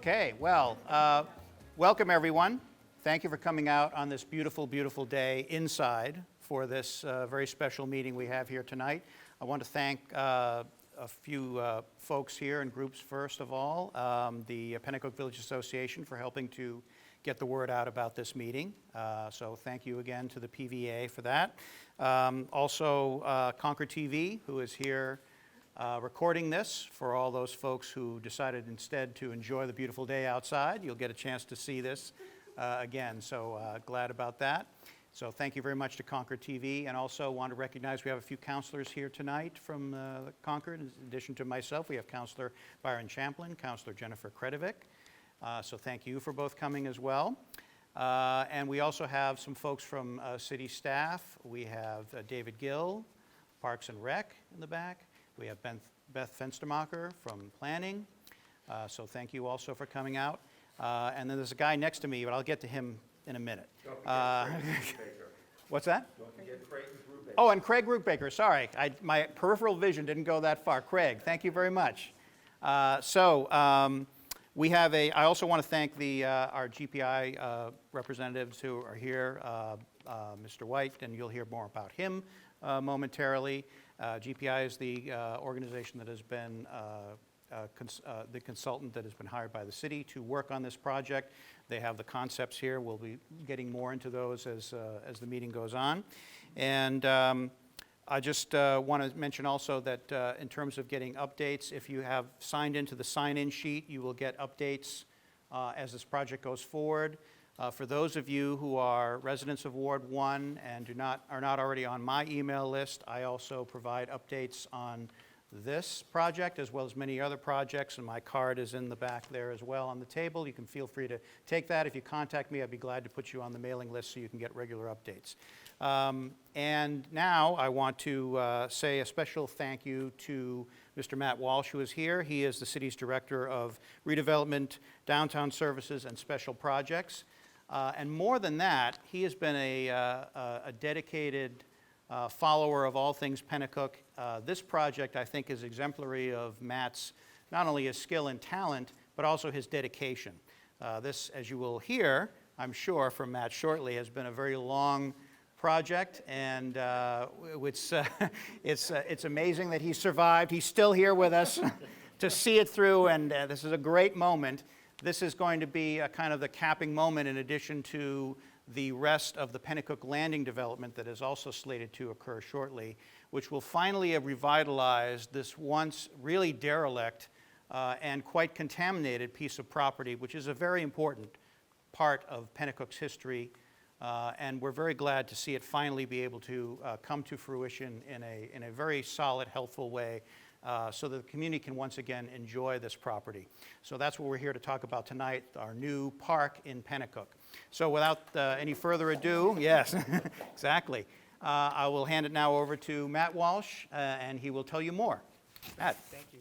Okay, well, welcome everyone. Thank you for coming out on this beautiful, beautiful day inside for this very special meeting we have here tonight. I want to thank a few folks here and groups. First of all, the Penacook Village Association for helping to get the word out about this meeting. So thank you again to the PVA for that. Also, Concord TV, who is here recording this for all those folks who decided instead to enjoy the beautiful day outside. You'll get a chance to see this again, so glad about that. So thank you very much to Concord TV, and also want to recognize we have a few counselors here tonight from Concord. In addition to myself, we have Counselor Byron Champlin, Counselor Jennifer Kretovic. So thank you for both coming as well. And we also have some folks from city staff. We have David Gill, Parks and Rec in the back. We have Beth Fenstermacher from Planning. So thank you also for coming out. And then there's a guy next to me, but I'll get to him in a minute. What's that? Don't forget Craig Brubaker. Oh, and Craig Brubaker, sorry. My peripheral vision didn't go that far. Craig, thank you very much. We have I also want to thank our GPI representatives who are here, Mr. White, and you'll hear more about him momentarily. GPI is the organization that has been the consultant that has been hired by the city to work on this project. They have the concepts here. We'll be getting more into those as the meeting goes on. And I just want to mention also that in terms of getting updates, if you have signed into the sign-in sheet, you will get updates as this project goes forward. For those of you who are residents of Ward 1 and are not already on my email list, I also provide updates on this project as well as many other projects, and my card is in the back there as well on the table. You can feel free to take that. If you contact me, I'd be glad to put you on the mailing list so you can get regular updates. And now I want to say a special thank you to Mr. Matt Walsh, who is here. He is the city's Director of Redevelopment, Downtown Services, and Special Projects. And more than that, he has been a dedicated follower of all things Penacook. This project, I think, is exemplary of Matt's, not only his skill and talent, but also his dedication. This, as you will hear, I'm sure, from Matt shortly, has been a very long project, and it's amazing that he survived. He's still here with us to see it through, and this is a great moment. This is going to be a kind of the capping moment in addition to the rest of the Penacook Landing development that is also slated to occur shortly, which will finally have revitalized this once really derelict and quite contaminated piece of property, which is a very important part of Penacook's history. And we're very glad to see it finally be able to come to fruition in a very solid, healthful way, so that the community can once again enjoy this property. So that's what we're here to talk about tonight, our new park in Penacook. So without any further ado, yes, exactly, I will hand it now over to Matt Walsh, and he will tell you more. Matt. Thank you.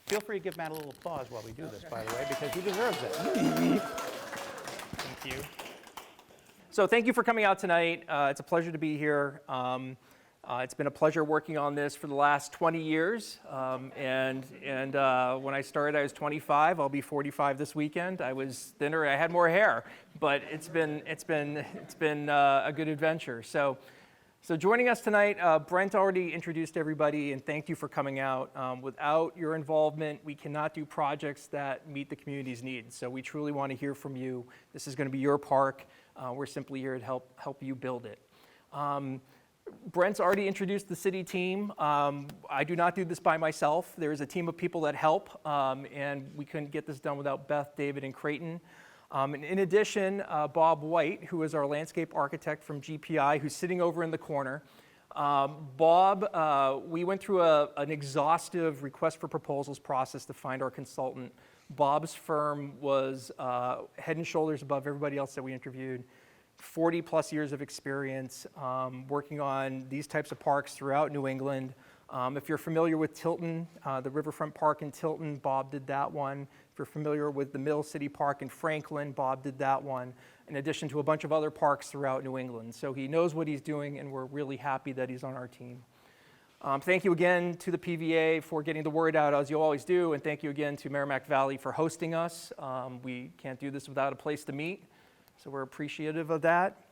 Feel free to give Matt a little applause while we do this, by the way, because he deserves it. Thank you. So thank you for coming out tonight. It's a pleasure to be here. It's been a pleasure working on this for the last 20 years. And when I started, I was 25. I'll be 45 this weekend. I was thinner. I had more hair, but it's been a good adventure. So joining us tonight, Brent already introduced everybody, and thank you for coming out. Without your involvement, we cannot do projects that meet the community's needs. So we truly want to hear from you. This is going to be your park. We're simply here to help you build it. Brent's already introduced the city team. I do not do this by myself. There's a team of people that help, and we couldn't get this done without Beth, David, and Creighton. And in addition, Bob White, who is our landscape architect from GPI, who's sitting over in the corner. Bob, we went through an exhaustive request for proposals process to find our consultant. Bob's firm was head and shoulders above everybody else that we interviewed. 40 plus years of experience working on these types of parks throughout New England. If you're familiar with Tilton, the Riverfront Park in Tilton, Bob did that one. If you're familiar with the Mill City Park in Franklin, Bob did that one, in addition to a bunch of other parks throughout New England. So he knows what he's doing, and we're really happy that he's on our team. Thank you again to the PVA for getting the word out, as you always do, and thank you again to Merrimack Valley for hosting us. We can't do this without a place to meet, so we're appreciative of that.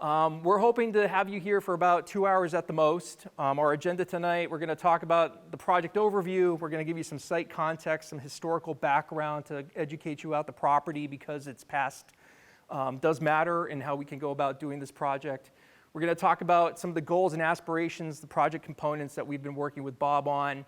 We're hoping to have you here for about 2 hours at the most. Our agenda tonight, we're going to talk about the project overview. We're going to give you some site context, some historical background to educate you about the property because its past does matter and how we can go about doing this project. We're going to talk about some of the goals and aspirations, the project components that we've been working with Bob on.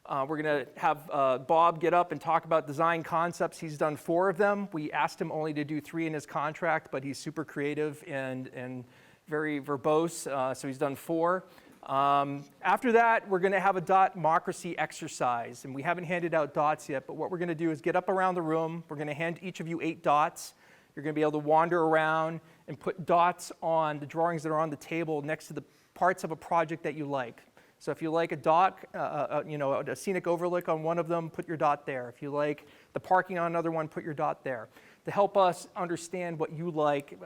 We're going to have Bob get up and talk about design concepts. He's done 4 of them. We asked him only to do 3 in his contract, but he's super creative and very verbose, so he's done 4. After that, we're going to have a dot democracy exercise, and we haven't handed out dots yet, but what we're going to do is get up around the room. We're going to hand each of you 8 dots. You're going to be able to wander around and put dots on the drawings that are on the table next to the parts of a project that you like. So if you like a dock, a scenic overlook on one of them, put your dot there. If you like the parking on another one, put your dot there. To help us understand what you like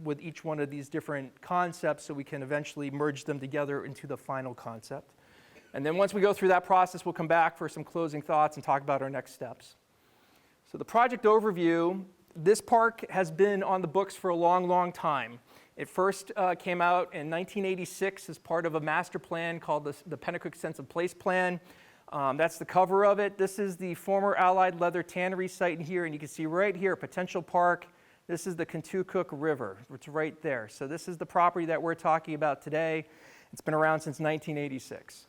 with each one of these different concepts so we can eventually merge them together into the final concept. And then once we go through that process, we'll come back for some closing thoughts and talk about our next steps. So the project overview, this park has been on the books for a long, long time. It first came out in 1986 as part of a master plan called the Penacook Sense of Place Plan. That's the cover of it. This is the former Allied Leather Tannery site in here, and you can see right here, potential park. This is the Penacook River. It's right there. So this is the property that we're talking about today. It's been around since 1986.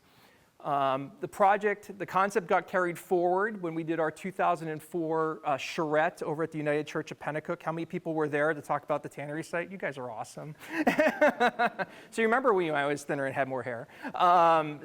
The concept got carried forward when we did our 2004 charrette over at the United Church of Penacook. How many people were there to talk about the tannery site? You guys are awesome. So you remember when I was thinner and had more hair.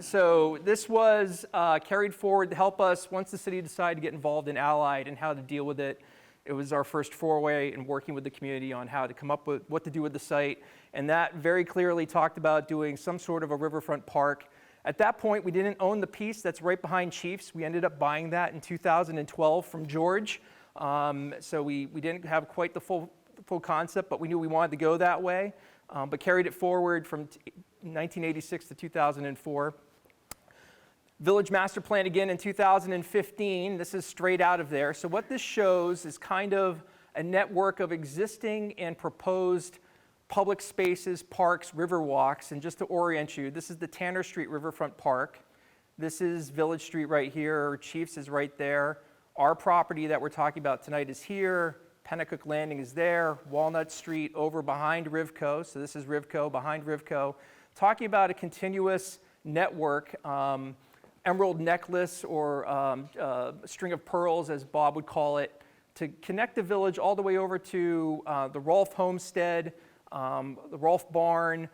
So this was carried forward to help us once the city decided to get involved in Allied and how to deal with it. It was our first foray in working with the community on how to come up with what to do with the site. And that very clearly talked about doing some sort of a riverfront park. At that point, we didn't own the piece that's right behind Chiefs. We ended up buying that in 2012 from George. So we didn't have quite the full concept, but we knew we wanted to go that way, but carried it forward from 1986 to 2004. Village Master Plan again in 2015. This is straight out of there. So what this shows is kind of a network of existing and proposed public spaces, parks, river walks, and just to orient you, this is the Canal Street Riverfront Park. This is Village Street right here. Chiefs is right there. Our property that we're talking about tonight is here. Penacook Landing is there. Walnut Street over behind Rivco. So this is Rivco, behind Rivco. Talking about a continuous network, emerald necklace or string of pearls, as Bob would call it, to connect the village all the way over to the Rolfe Homestead, the Rolfe Barn,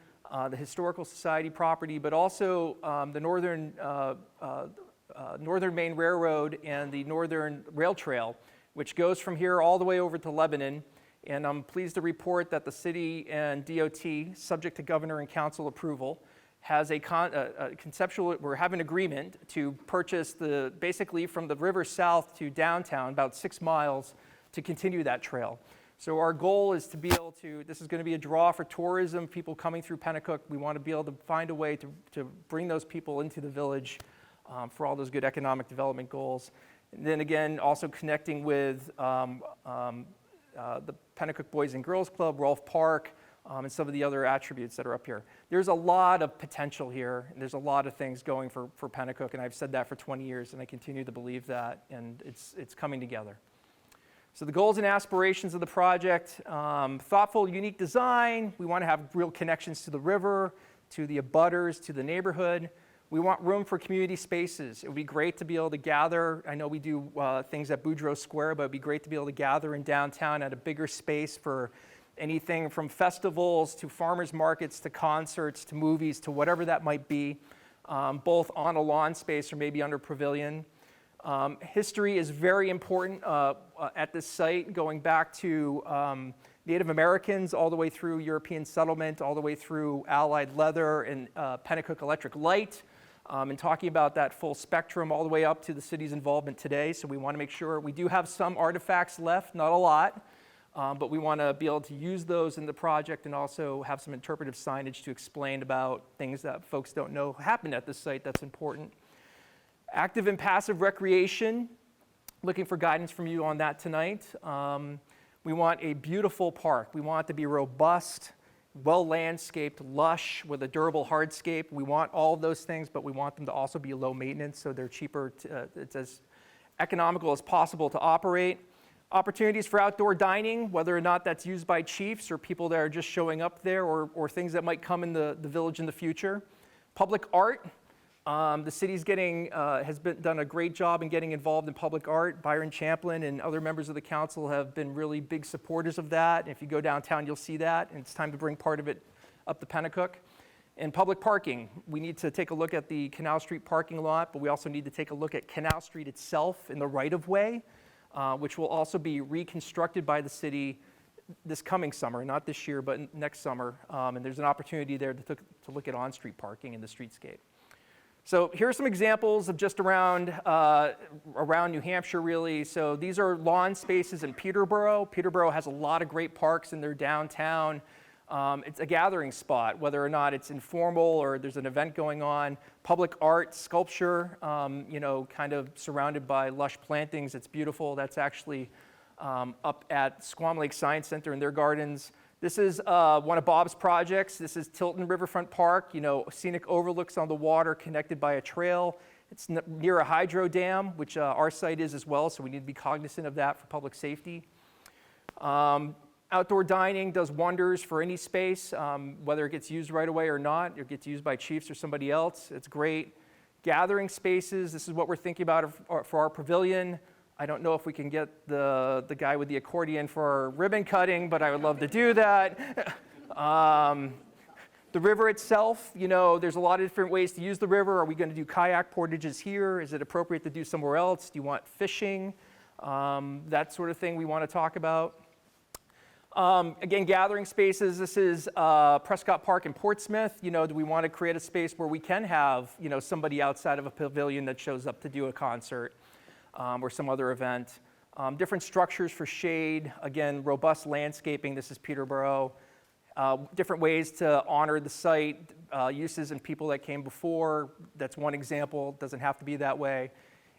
the Historical Society property, but also the Northern Maine Railroad and the Northern Rail Trail, which goes from here all the way over to Lebanon. And I'm pleased to report that the city and DOT, subject to governor and council approval, has a conceptual, we have an agreement to purchase basically from the river south to downtown, about 6 miles, to continue that trail. So our goal is to be able to, this is going to be a draw for tourism, people coming through Penacook. We want to be able to find a way to bring those people into the village for all those good economic development goals. And then again, also connecting with the Penacook Boys and Girls Club, Rolfe Park, and some of the other attributes that are up here. There's a lot of potential here, and there's a lot of things going for Penacook, and I've said that for 20 years, and I continue to believe that, and it's coming together. So the goals and aspirations of the project, thoughtful, unique design. We want to have real connections to the river, to the abutters, to the neighborhood. We want room for community spaces. It would be great to be able to gather. I know we do things at Boudreaux Square, but it would be great to be able to gather in downtown at a bigger space for anything from festivals to farmers markets to concerts to movies to whatever that might be, both on a lawn space or maybe under pavilion. History is very important at this site, going back to Native Americans all the way through European settlement, all the way through Allied Leather and Penacook Electric Light, and talking about that full spectrum all the way up to the city's involvement today. So we want to make sure we do have some artifacts left, not a lot, but we want to be able to use those in the project and also have some interpretive signage to explain about things that folks don't know happen at this site that's important. Active and passive recreation, looking for guidance from you on that tonight. We want a beautiful park. We want it to be robust, well-landscaped, lush, with a durable hardscape. We want all of those things, but we want them to also be low maintenance, so they're cheaper. It's as economical as possible to operate. Opportunities for outdoor dining, whether or not that's used by chiefs or people that are just showing up there, or things that might come in the village in the future. Public art. The city's done a great job in getting involved in public art. Byron Champlin and other members of the council have been really big supporters of that. And if you go downtown, you'll see that, and it's time to bring part of it up the Penacook. And public parking, we need to take a look at the Canal Street parking lot, but we also need to take a look at Canal Street itself in the right-of-way, which will also be reconstructed by the city this coming summer, not this year, but next summer. And there's an opportunity there to look at on-street parking in the streetscape. So here are some examples of just around New Hampshire, really. So these are lawn spaces in Peterborough. Peterborough has a lot of great parks in their downtown. It's a gathering spot, whether or not it's informal or there's an event going on. Public art, sculpture, kind of surrounded by lush plantings. It's beautiful. That's actually up at Squam Lake Science Center in their gardens. This is one of Bob's projects. This is Tilton Riverfront Park, scenic overlooks on the water connected by a trail. It's near a hydro dam, which our site is as well, so we need to be cognizant of that for public safety. Outdoor dining does wonders for any space, whether it gets used right away or not. It gets used by chiefs or somebody else. It's great. Gathering spaces, this is what we're thinking about for our pavilion. I don't know if we can get the guy with the accordion for ribbon cutting, but I would love to do that. The river itself, there's a lot of different ways to use the river. Are we going to do kayak portages here? Is it appropriate to do somewhere else? Do you want fishing? That sort of thing we want to talk about. Again, gathering spaces. This is Prescott Park in Portsmouth. Do we want to create a space where we can have, somebody outside of a pavilion that shows up to do a concert? Or some other event. Different structures for shade. Again, robust landscaping. This is Peterborough. Different ways to honor the site, uses and people that came before. That's one example. Doesn't have to be that way.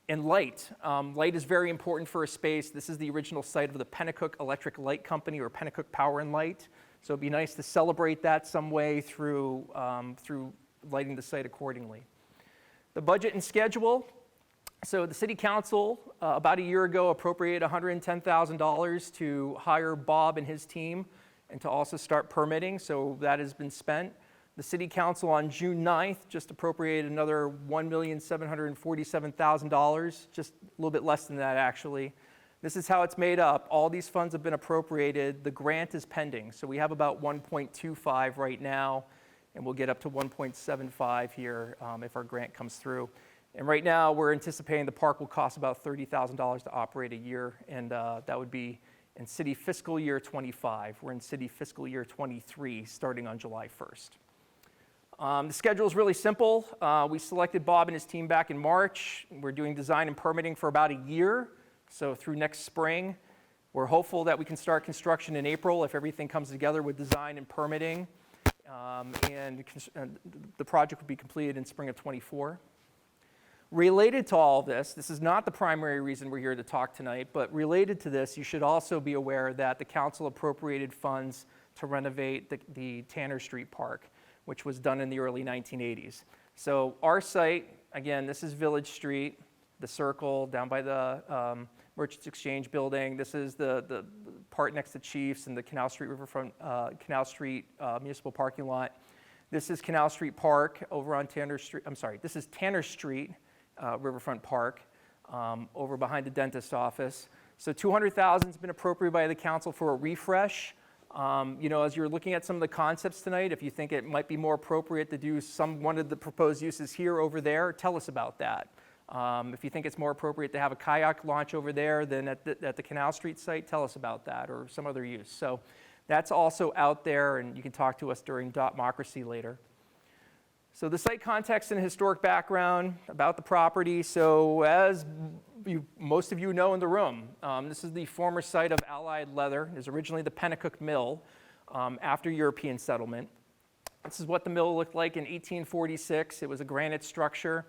And light. Light is very important for a space. This is the original site of the Penacook Electric Light Company, or Penacook Power and Light. So it'd be nice to celebrate that some way through lighting the site accordingly. The budget and schedule. So the City Council, about a year ago, appropriated $110,000 to hire Bob and his team and to also start permitting, so that has been spent. The City Council on June 9th just appropriated another $1,747,000, just a little bit less than that, actually. This is how it's made up. All these funds have been appropriated. The grant is pending, so we have about 1.25 right now, and we'll get up to 1.75 here if our grant comes through. And right now, we're anticipating the park will cost about $30,000 to operate a year, and that would be in city fiscal year 25. We're in city fiscal year 23, starting on July 1st. The schedule is really simple. We selected Bob and his team back in March. We're doing design and permitting for about a year, so through next spring. We're hopeful that we can start construction in April if everything comes together with design and permitting, and the project will be completed in spring of 24. Related to all this is not the primary reason we're here to talk tonight, but related to this, you should also be aware that the council appropriated funds to renovate the Tanner Street Park, which was done in the early 1980s. So our site, again, this is Village Street, the circle down by the Merchants Exchange building. This is the part next to Chiefs and the Canal Street Riverfront, Canal Street Municipal Parking Lot. This is Canal Street Park over on Tanner Street. I'm sorry, this is Tanner Street Riverfront Park over behind the dentist's office. So $200,000 has been appropriated by the council for a refresh. As you're looking at some of the concepts tonight, if you think it might be more appropriate to do one of the proposed uses here over there, tell us about that. If you think it's more appropriate to have a kayak launch over there than at the Canal Street site, tell us about that, or some other use. So that's also out there, and you can talk to us during Democracy later. So the site context and historic background about the property. So as most of you know in the room, this is the former site of Allied Leather. It was originally the Penacook Mill after European settlement. This is what the mill looked like in 1846. It was a granite structure.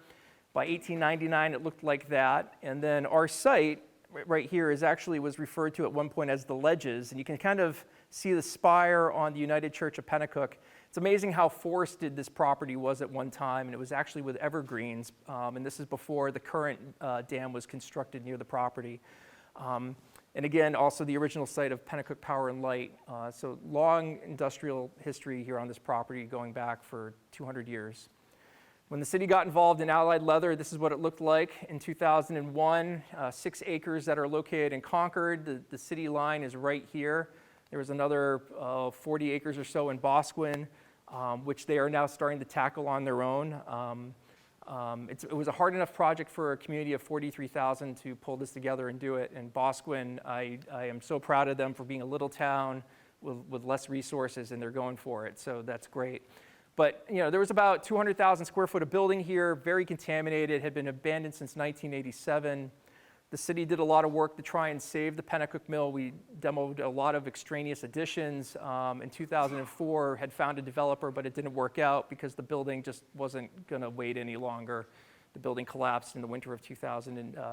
By 1899, it looked like that. And then our site right here was referred to at one point as the Ledges. And you can kind of see the spire on the United Church of Penacook. It's amazing how forested this property was at one time, and it was actually with evergreens, and this is before the current dam was constructed near the property. And again, also the original site of Penacook Power and Light. So long industrial history here on this property going back for 200 years. When the city got involved in Allied Leather, this is what it looked like in 2001. 6 acres that are located in Concord. The city line is right here. There was another 40 acres or so in Bosquen, which they are now starting to tackle on their own. It was a hard enough project for a community of 43,000 to pull this together and do it. And Bosquen, I am so proud of them for being a little town with less resources, and they're going for it. So that's great. But there was about 200,000 square foot of building here, very contaminated, had been abandoned since 1987. The city did a lot of work to try and save the Penacook Mill. We demoed a lot of extraneous additions. In 2004, had found a developer, but it didn't work out because the building just wasn't going to wait any longer. The building collapsed in the winter of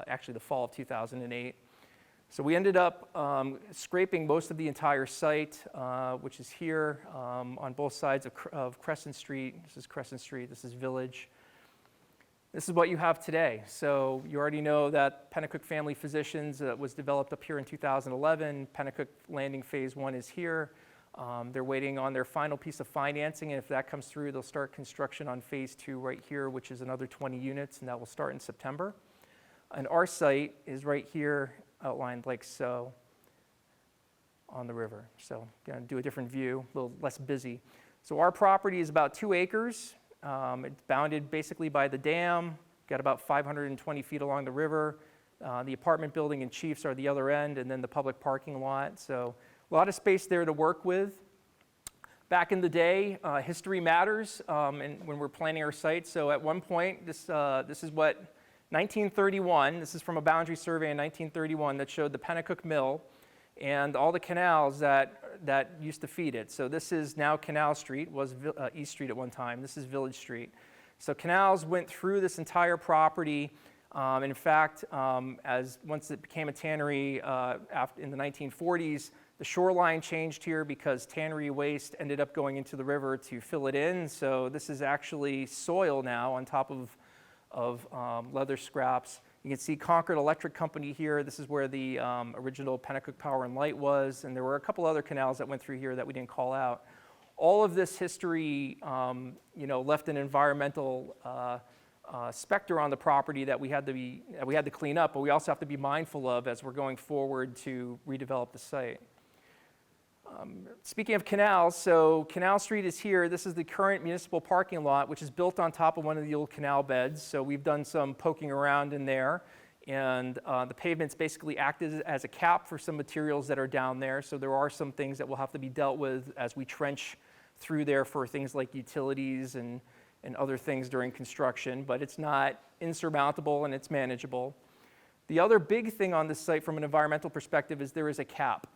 actually the fall of 2008. So we ended up scraping most of the entire site, which is here on both sides of Crescent Street. This is Crescent Street, this is Village. This is what you have today. So you already know that Penacook Family Physicians was developed up here in 2011. Penacook Landing Phase 1 is here. They're waiting on their final piece of financing, and if that comes through, they'll start construction on Phase 2 right here, which is another 20 units, and that will start in September. And our site is right here, outlined like so on the river. So I'm going to do a different view, a little less busy. So our property is about 2 acres. It's bounded basically by the dam, got about 520 feet along the river. The apartment building and Chiefs are the other end, and then the public parking lot. So a lot of space there to work with. Back in the day, history matters and when we're planning our site. So at one point, this is what 1931, this is from a boundary survey in 1931 that showed the Penacook Mill and all the canals that used to feed it. So this is now Canal Street, was East Street at one time. This is Village Street. So canals went through this entire property. In fact, once it became a tannery in the 1940s, the shoreline changed here because tannery waste ended up going into the river to fill it in. So this is actually soil now on top of leather scraps. You can see Concord Electric Company here. This is where the original Penacook Power and Light was, and there were a couple other canals that went through here that we didn't call out. All of this history, left an environmental specter on the property that we had to clean up, but we also have to be mindful of as we're going forward to redevelop the site. Speaking of canals, so Canal Street is here. This is the current municipal parking lot, which is built on top of one of the old canal beds. So we've done some poking around in there. And the pavements basically act as a cap for some materials that are down there. So there are some things that will have to be dealt with as we trench through there for things like utilities and other things during construction. But it's not insurmountable and it's manageable. The other big thing on this site from an environmental perspective is there is a cap.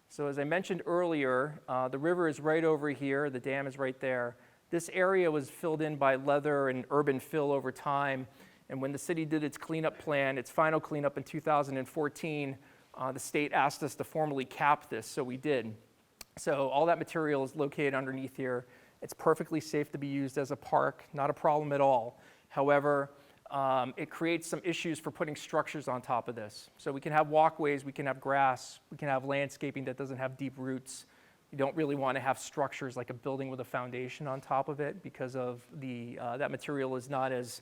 So as I mentioned earlier, the river is right over here, the dam is right there. This area was filled in by leather and urban fill over time, and when the city did its cleanup plan, its final cleanup in 2014, the state asked us to formally cap this, so we did. So all that material is located underneath here. It's perfectly safe to be used as a park, not a problem at all. However, it creates some issues for putting structures on top of this. So we can have walkways, we can have grass, we can have landscaping that doesn't have deep roots. You don't really want to have structures like a building with a foundation on top of it because of that material is not as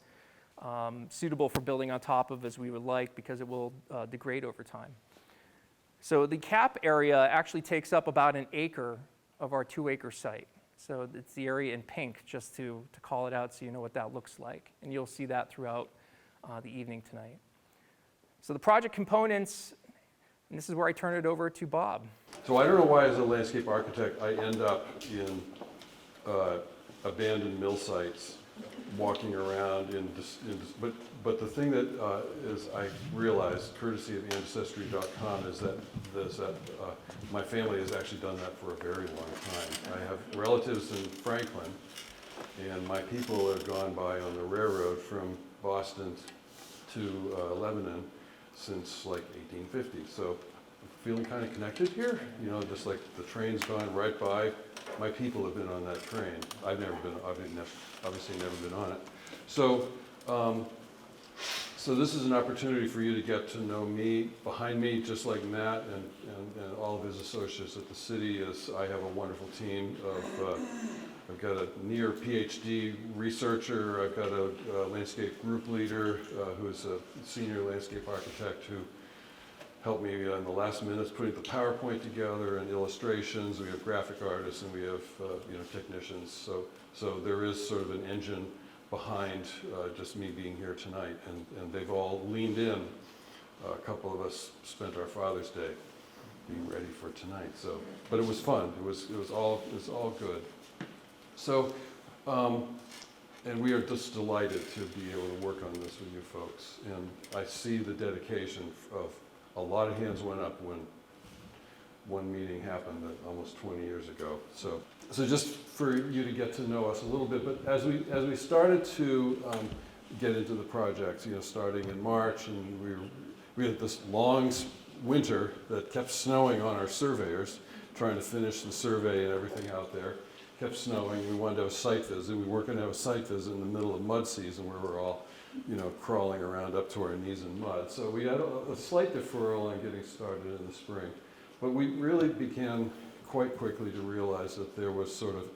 suitable for building on top of as we would like because it will degrade over time. So the cap area actually takes up about an acre of our 2-acre site. So it's the area in pink, just to call it out so you know what that looks like. And you'll see that throughout the evening tonight. So the project components, and this is where I turn it over to Bob. So I don't know why as a landscape architect I end up in abandoned mill sites walking around but the thing that is I realized, courtesy of ancestry.com, is that my family has actually done that for a very long time. I have relatives in Franklin, and my people have gone by on the railroad from Boston to Lebanon since like 1850. So feeling kind of connected here, you know, just like the train's gone right by. My people have been on that train. I've obviously never been on it. So, so this is an opportunity for you to get to know me. Behind me, just like Matt and all of his associates at the city, is I have a wonderful team of, I've got a near PhD researcher, I've got a landscape group leader who's a senior landscape architect who helped me in the last minutes putting the PowerPoint together and illustrations. We have graphic artists and we have technicians. So there is sort of an engine behind just me being here tonight, and they've all leaned in. A couple of us spent our Father's Day being ready for tonight. So, but it was fun. It was all good. So, and we are just delighted to be able to work on this with you folks. And I see the dedication of a lot of hands went up when one meeting happened almost 20 years ago. So just for you to get to know us a little bit, but as we started to get into the project, you know, starting in March, and we had this long winter that kept snowing on our surveyors, trying to finish the survey and everything out there. Kept snowing. We wanted to have a site visit. We weren't going to have a site visit in the middle of mud season where we're all, you know, crawling around up to our knees in mud. So we had a slight deferral on getting started in the spring. But we really began quite quickly to realize that there was sort of,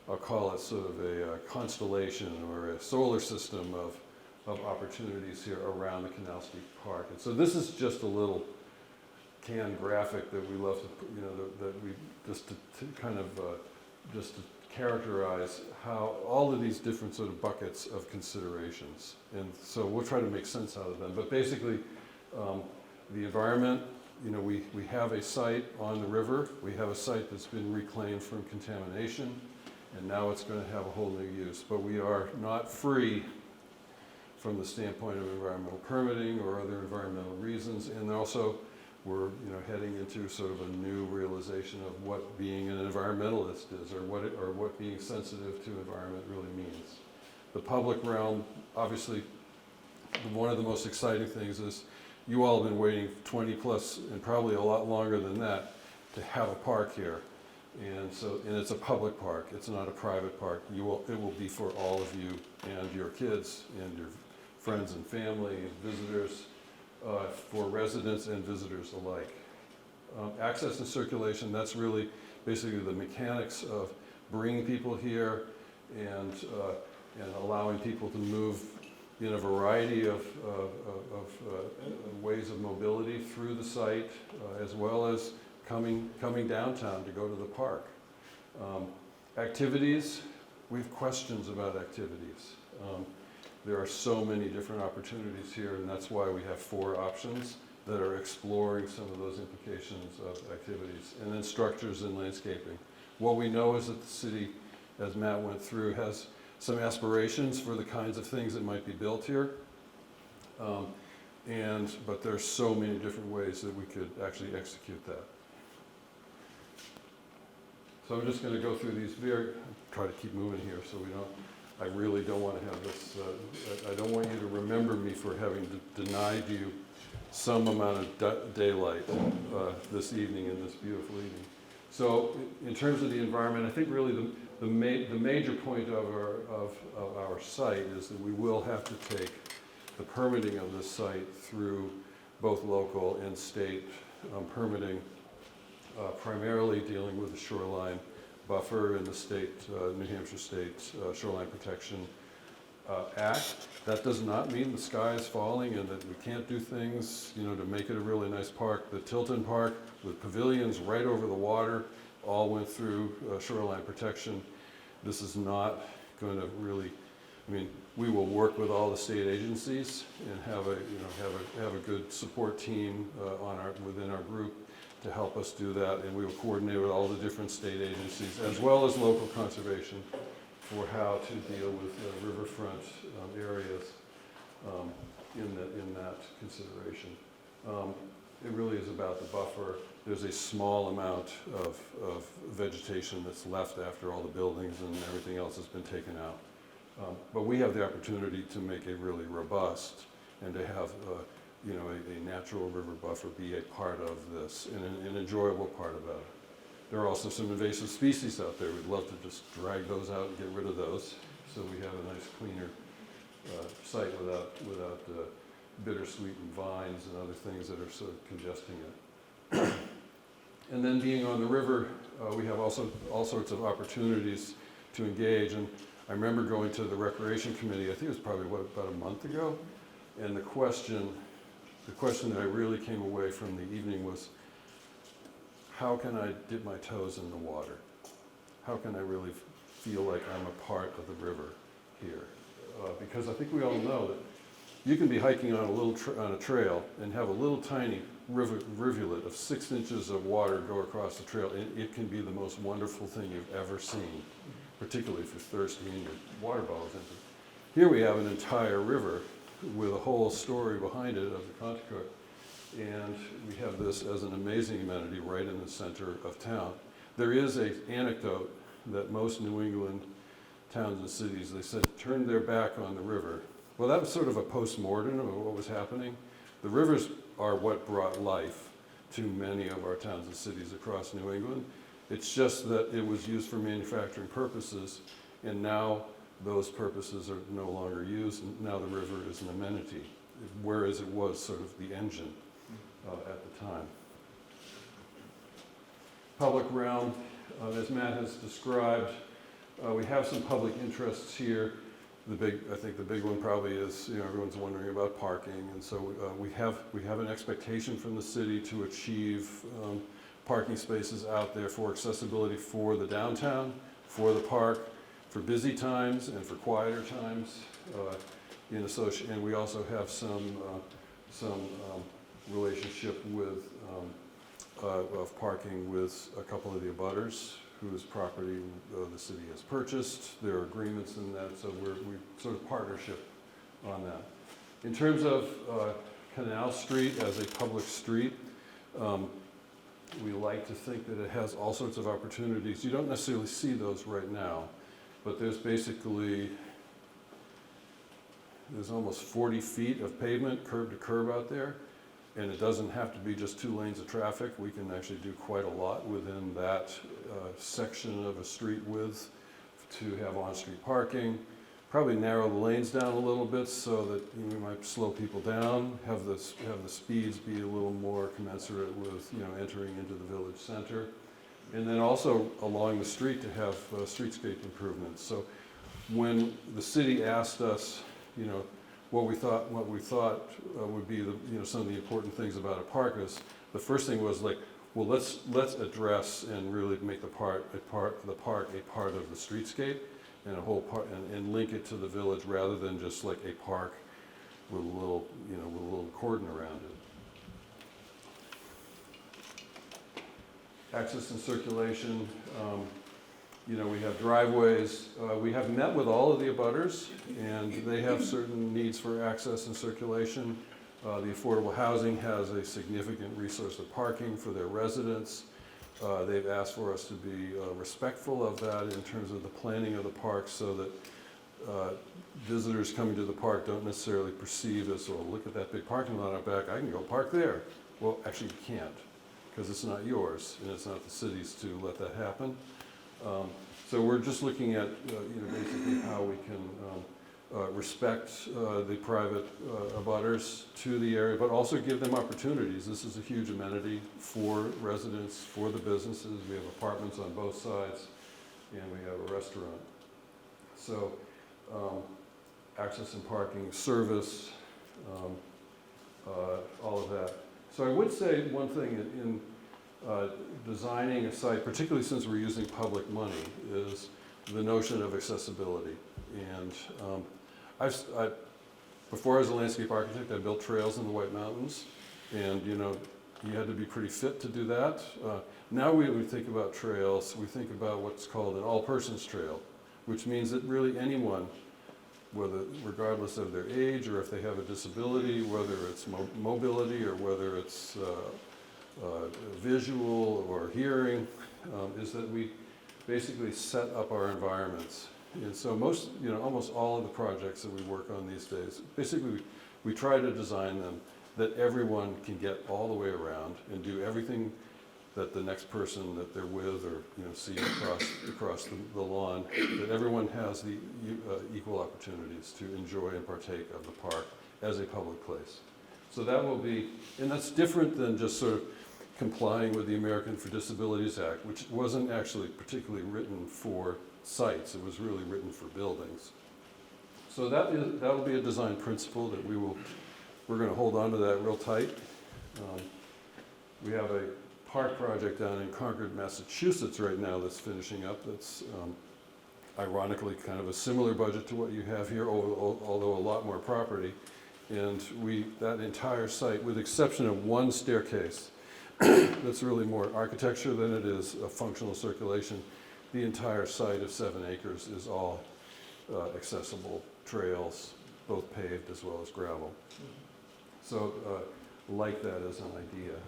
I'll call it sort of a constellation or a solar system of opportunities here around the Canal Street Park. And so this is just a little canned graphic that we love to put, you know, that we just to kind of just to characterize how all of these different sort of buckets of considerations. And so we'll try to make sense out of them. But basically, the environment, you know, we have a site on the river. We have a site that's been reclaimed from contamination, and now it's going to have a whole new use. But we are not free from the standpoint of environmental permitting or other environmental reasons. And also, we're, you know, heading into sort of a new realization of what being an environmentalist is, or what being sensitive to environment really means. The public realm, obviously, one of the most exciting things is you all have been waiting 20 plus, and probably a lot longer than that, to have a park here. And it's a public park. It's not a private park. It will be for all of you and your kids and your friends and family and visitors. For residents and visitors alike. Access and circulation, that's really basically the mechanics of bringing people here and allowing people to move in a variety of ways of mobility through the site, as well as coming downtown to go to the park. Activities, we have questions about activities. There are so many different opportunities here, and that's why we have 4 options that are exploring some of those implications of activities. And then structures and landscaping. What we know is that the city, as Matt went through, has some aspirations for the kinds of things that might be built here. But there's so many different ways that we could actually execute that. So I'm just going to go through these try to keep moving here so we don't. I really don't want to have this, I don't want you to remember me for having denied you some amount of daylight this evening, in this beautiful evening. So in terms of the environment, I think really the major point of our site is that we will have to take the permitting of this site through both local and state permitting, primarily dealing with the shoreline buffer in the state, New Hampshire State Shoreline Protection Act. That does not mean the sky is falling and that we can't do things, you know, to make it a really nice park. The Tilton Park with pavilions right over the water all went through shoreline protection. This is not going to really, I mean, we will work with all the state agencies and have a good support team within our group to help us do that, and we will coordinate with all the different state agencies as well as local conservation for how to deal with riverfront areas in that consideration. It really is about the buffer. There's a small amount of vegetation that's left after all the buildings and everything else has been taken out. But we have the opportunity to make it really robust and to have a natural river buffer be a part of this and an enjoyable part about it. There are also some invasive species out there. We'd love to just drag those out and get rid of those so we have a nice cleaner site without bittersweet and vines and other things that are sort of congesting it. And then being on the river, we have also all sorts of opportunities to engage. And I remember going to the Recreation Committee, I think it was probably, about a month ago, and the question that I really came away from the evening was, how can I dip my toes in the water? How can I really feel like I'm a part of the river here? Because I think we all know that you can be hiking on a trail and have a little tiny rivulet of 6 inches of water go across the trail, and it can be the most wonderful thing you've ever seen, particularly if you're thirsty and your water bottle's empty. Here we have an entire river with a whole story behind it of the Penacook, and we have this as an amazing amenity right in the center of town. There is an anecdote that most New England towns and cities, they said, turned their back on the river. Well, that was sort of a post-mortem of what was happening. The rivers are what brought life to many of our towns and cities across New England. It's just that it was used for manufacturing purposes, and now those purposes are no longer used, and now the river is an amenity, whereas it was sort of the engine at the time. Public realm, as Matt has described, we have some public interests here. I think the big one probably is, everyone's wondering about parking, and so we have an expectation from the city to achieve parking spaces out there for accessibility for the downtown, for the park, for busy times and for quieter times. And we also have some relationship with of parking with a couple of the abutters whose property the city has purchased. There are agreements in that, so we sort of partnership on that. In terms of Canal Street as a public street, we like to think that it has all sorts of opportunities. You don't necessarily see those right now, but there's almost 40 feet of pavement, curb to curb out there. And it doesn't have to be just 2 lanes of traffic. We can actually do quite a lot within that section of a street width to have on-street parking. Probably narrow the lanes down a little bit so that we might slow people down, have the speeds be a little more commensurate with entering into the village center. And then also along the street to have streetscape improvements. So when the city asked us, what we thought would be some of the important things about a park is, the first thing was like, well, let's address and really make the park a part of the streetscape and a whole part, and link it to the village rather than just like a park with a little cordon around it. Access and circulation. We have driveways. We have met with all of the abutters, and they have certain needs for access and circulation. The affordable housing has a significant resource of parking for their residents. They've asked for us to be respectful of that in terms of the planning of the park, so that visitors coming to the park don't necessarily perceive as, oh, look at that big parking lot out back, I can go park there. Well, actually you can't, because it's not yours, and it's not the city's to let that happen. So we're just looking at basically how we can respect the private abutters to the area, but also give them opportunities. This is a huge amenity for residents, for the businesses. We have apartments on both sides, and we have a restaurant. So access and parking, service, all of that. So I would say one thing in designing a site, particularly since we're using public money, is the notion of accessibility. And before I was a landscape architect, I built trails in the White Mountains, and you had to be pretty fit to do that. Now we think about trails, we think about what's called an all-persons trail, which means that really anyone, regardless of their age or if they have a disability, whether it's mobility or whether it's visual or hearing, is that we basically set up our environments. And so almost all of the projects that we work on these days, basically we try to design them that everyone can get all the way around and do everything that the next person that they're with or see across the lawn, that everyone has the equal opportunities to enjoy and partake of the park as a public place. So that will be, and that's different than just sort of complying with the American for Disabilities Act, which wasn't actually particularly written for sites. It was really written for buildings. So that will be a design principle that we're going to hold on to that real tight. We have a park project down in Concord, Massachusetts right now that's finishing up. That's ironically kind of a similar budget to what you have here, although a lot more property. And that entire site, with the exception of one staircase, that's really more architecture than it is a functional circulation. The entire site of 7 acres is all accessible trails, both paved as well as gravel. So like that as an idea.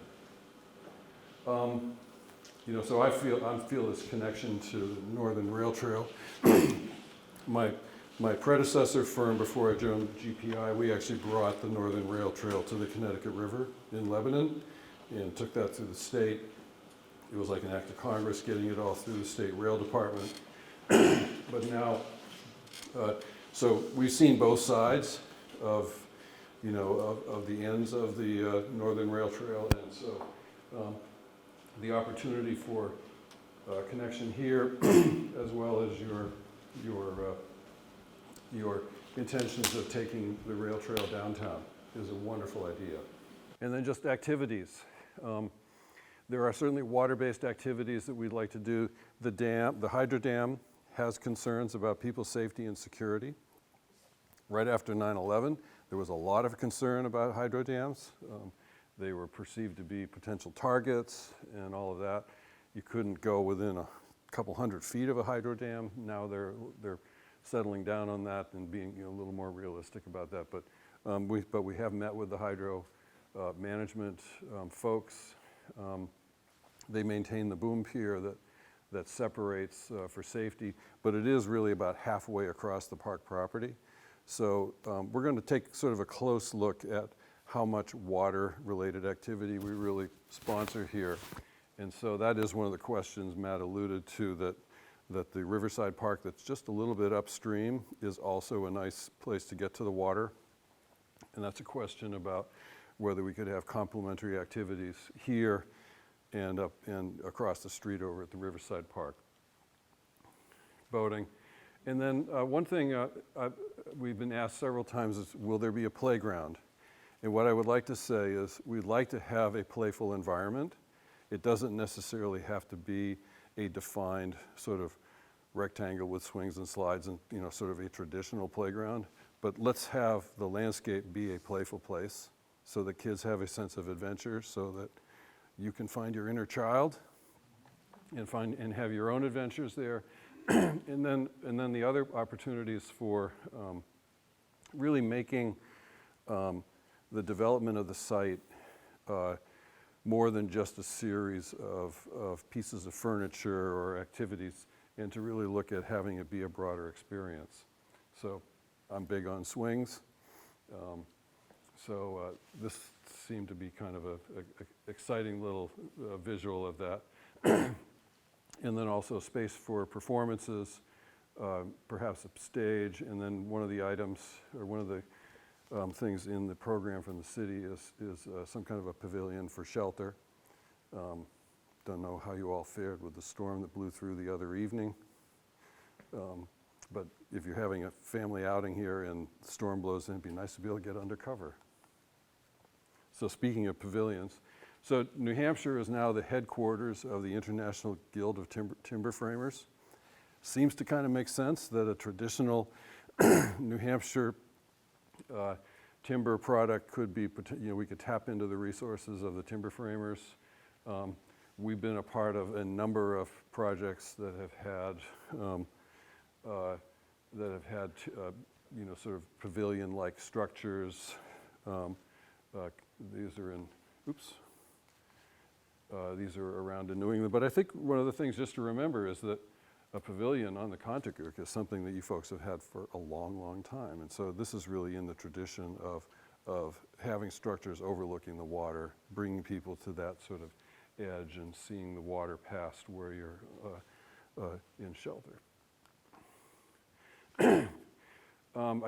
So I feel this connection to the Northern Rail Trail. My predecessor firm, before I joined GPI, we actually brought the Northern Rail Trail to the Connecticut River in Lebanon and took that through the state. It was like an act of Congress getting it all through the state rail department. But now, so we've seen both sides of the ends of the Northern Rail Trail, and so the opportunity for connection here, as well as your intentions of taking the rail trail downtown, is a wonderful idea. And then just activities. There are certainly water-based activities that we'd like to do. The hydro dam has concerns about people's safety and security. Right after 9/11, there was a lot of concern about hydro dams. They were perceived to be potential targets and all of that. You couldn't go within a couple 100 feet of a hydro dam. Now they're settling down on that and being a little more realistic about that. But we have met with the hydro management folks. They maintain the boom pier that separates for safety, but it is really about halfway across the park property. So we're going to take sort of a close look at how much water-related activity we really sponsor here. And so that is one of the questions Matt alluded to, that the Riverside Park that's just a little bit upstream is also a nice place to get to the water. And that's a question about whether we could have complementary activities here and up and across the street over at the Riverside Park. Boating. And then one thing we've been asked several times is, will there be a playground? And what I would like to say is we'd like to have a playful environment. It doesn't necessarily have to be a defined sort of rectangle with swings and slides and sort of a traditional playground. But let's have the landscape be a playful place so that kids have a sense of adventure, so that you can find your inner child and have your own adventures there. and then the other opportunities for really making the development of the site more than just a series of pieces of furniture or activities, and to really look at having it be a broader experience. So I'm big on swings. So this seemed to be kind of a exciting little visual of that. And then also space for performances, perhaps a stage, and then one of the items, or one of the things in the program from the city is some kind of a pavilion for shelter. Don't know how you all fared with the storm that blew through the other evening. But if you're having a family outing here and the storm blows in, it'd be nice to be able to get under cover. So speaking of pavilions, so New Hampshire is now the headquarters of the International Guild of Timber Framers. Seems to kind of make sense that a traditional New Hampshire timber product could be, we could tap into the resources of the timber framers. We've been a part of a number of projects that have had that have had, sort of pavilion-like structures. These are in, these are around in New England. But I think one of the things just to remember is that a pavilion on the Penacook is something that you folks have had for a long, long time. And so this is really in the tradition of having structures overlooking the water, bringing people to that sort of edge and seeing the water past where you're in shelter. I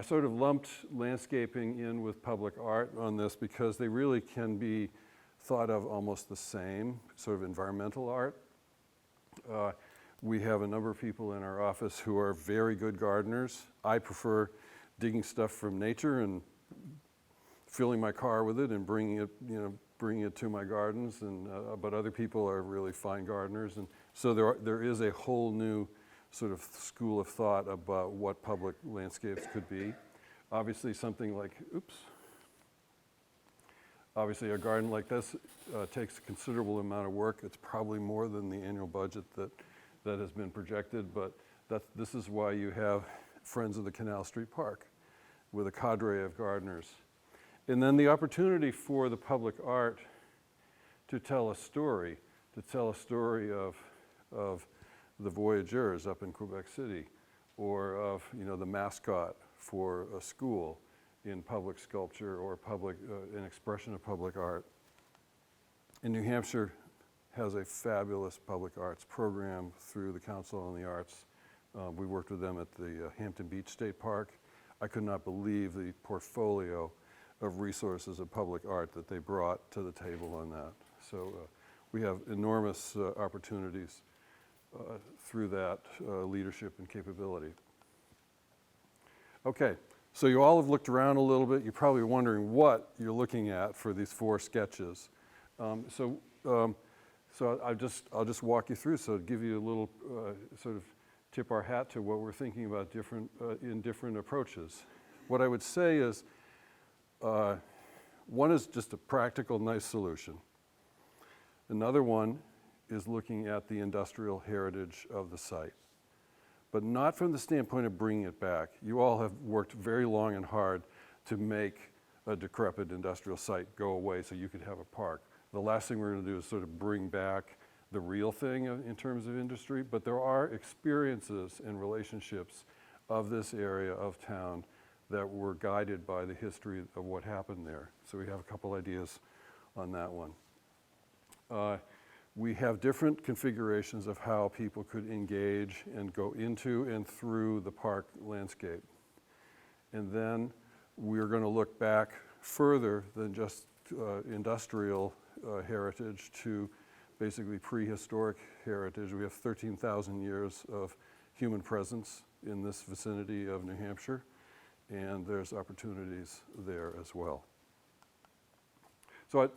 sort of lumped landscaping in with public art on this because they really can be thought of almost the same, sort of environmental art. We have a number of people in our office who are very good gardeners. I prefer digging stuff from nature and filling my car with it and bringing it to my gardens. But other people are really fine gardeners, and so there is a whole new sort of school of thought about what public landscapes could be. Obviously, something like obviously a garden like this takes a considerable amount of work. It's probably more than the annual budget that has been projected, but this is why you have Friends of the Canal Street Park with a cadre of gardeners. And then the opportunity for the public art to tell a story of the voyageurs up in Quebec City, or of the mascot for a school in public sculpture or an expression of public art. In New Hampshire has a fabulous public arts program through the Council on the Arts. We worked with them at the Hampton Beach State Park. I could not believe the portfolio of resources of public art that they brought to the table on that. So we have enormous opportunities through that leadership and capability. Okay, so you all have looked around a little bit. You're probably wondering what you're looking at for these 4 sketches. So I'll just walk you through, so to give you a little sort of tip our hat to what we're thinking about in different approaches. What I would say is, one is just a practical, nice solution. Another one is looking at the industrial heritage of the site, but not from the standpoint of bringing it back. You all have worked very long and hard to make a decrepit industrial site go away so you could have a park. The last thing we're going to do is sort of bring back the real thing in terms of industry, but there are experiences and relationships of this area of town that were guided by the history of what happened there. So we have a couple ideas on that one. We have different configurations of how people could engage and go into and through the park landscape. And then we're going to look back further than just industrial heritage to basically prehistoric heritage. We have 13,000 years of human presence in this vicinity of New Hampshire, and there's opportunities there as well. So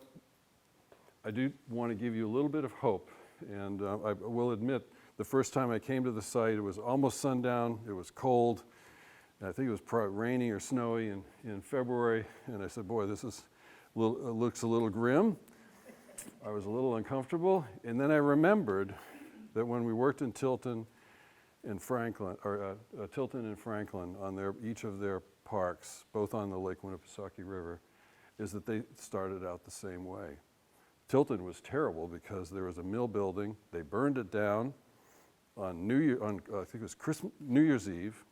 I do want to give you a little bit of hope, and I will admit the first time I came to the site, it was almost sundown, it was cold, and I think it was probably rainy or snowy in February, and I said, boy, this looks a little grim. I was a little uncomfortable, and then I remembered that when we worked in Tilton and Franklin, on each of their parks, both on the Lake Winnipesaukee River, is that they started out the same way. Tilton was terrible because there was a mill building. They burned it down on I think it was New Year's Eve.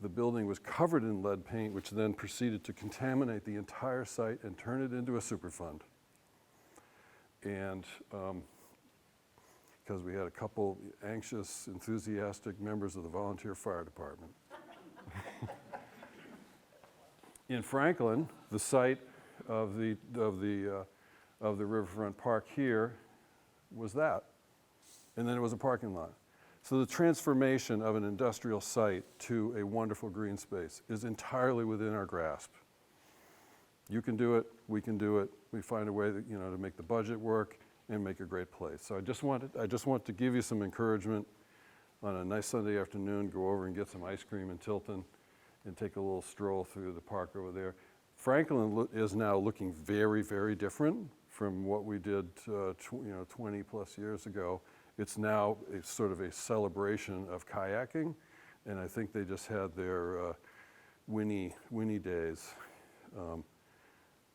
The building was covered in lead paint, which then proceeded to contaminate the entire site and turn it into a Superfund. And because we had a couple anxious, enthusiastic members of the volunteer fire department. In Franklin, the site of the Riverfront Park here was that. And then it was a parking lot. So the transformation of an industrial site to a wonderful green space is entirely within our grasp. You can do it, we can do it. We find a way that, to make the budget work and make a great place. So I just want to give you some encouragement on a nice Sunday afternoon. Go over and get some ice cream in Tilton and take a little stroll through the park over there. Franklin is now looking very, very different from what we did 20 plus years ago. It's now sort of a celebration of kayaking and I think they just had their Winnie Days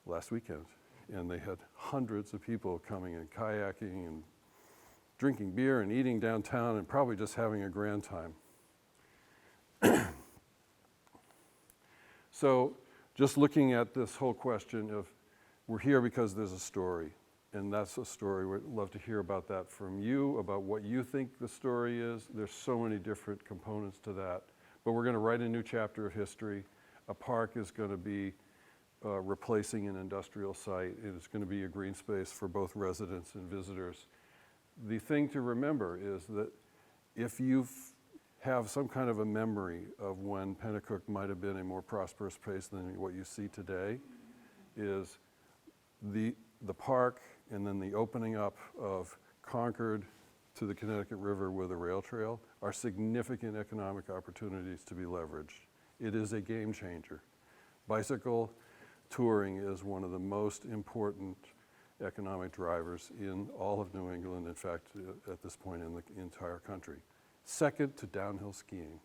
last weekend, and they had hundreds of people coming and kayaking and drinking beer and eating downtown and probably just having a grand time. So just looking at this whole question of, we're here because there's a story, and that's a story. We'd love to hear about that from you, about what you think the story is. There's so many different components to that, but we're going to write a new chapter of history. A park is going to be replacing an industrial site. It's going to be a green space for both residents and visitors. The thing to remember is that if you have some kind of a memory of when Penacook might have been a more prosperous place than what you see today, is the park and then the opening up of Concord to the Connecticut River with a rail trail are significant economic opportunities to be leveraged. It is a game changer. Bicycle touring is one of the most important economic drivers in all of New England, in fact, at this point in the entire country. Second to downhill skiing.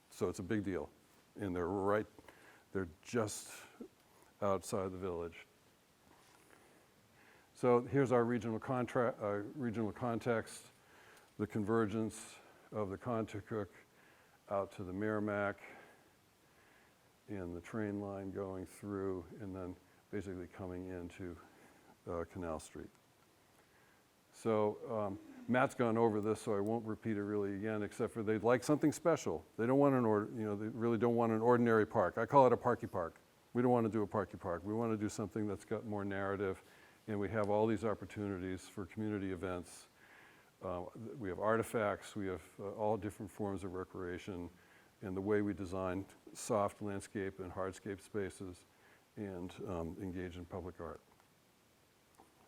So it's a big deal. And they're just outside the village. So here's our regional context, the convergence of the Penacook out to the Merrimack, and the train line going through, and then basically coming into Canal Street. So Matt's gone over this, so I won't repeat it really again, except for they'd like something special. They don't want they really don't want an ordinary park. I call it a Parky Park. We don't want to do a Parky Park. We want to do something that's got more narrative, and we have all these opportunities for community events. We have artifacts, we have all different forms of recreation, and the way we design soft landscape and hardscape spaces, and engage in public art.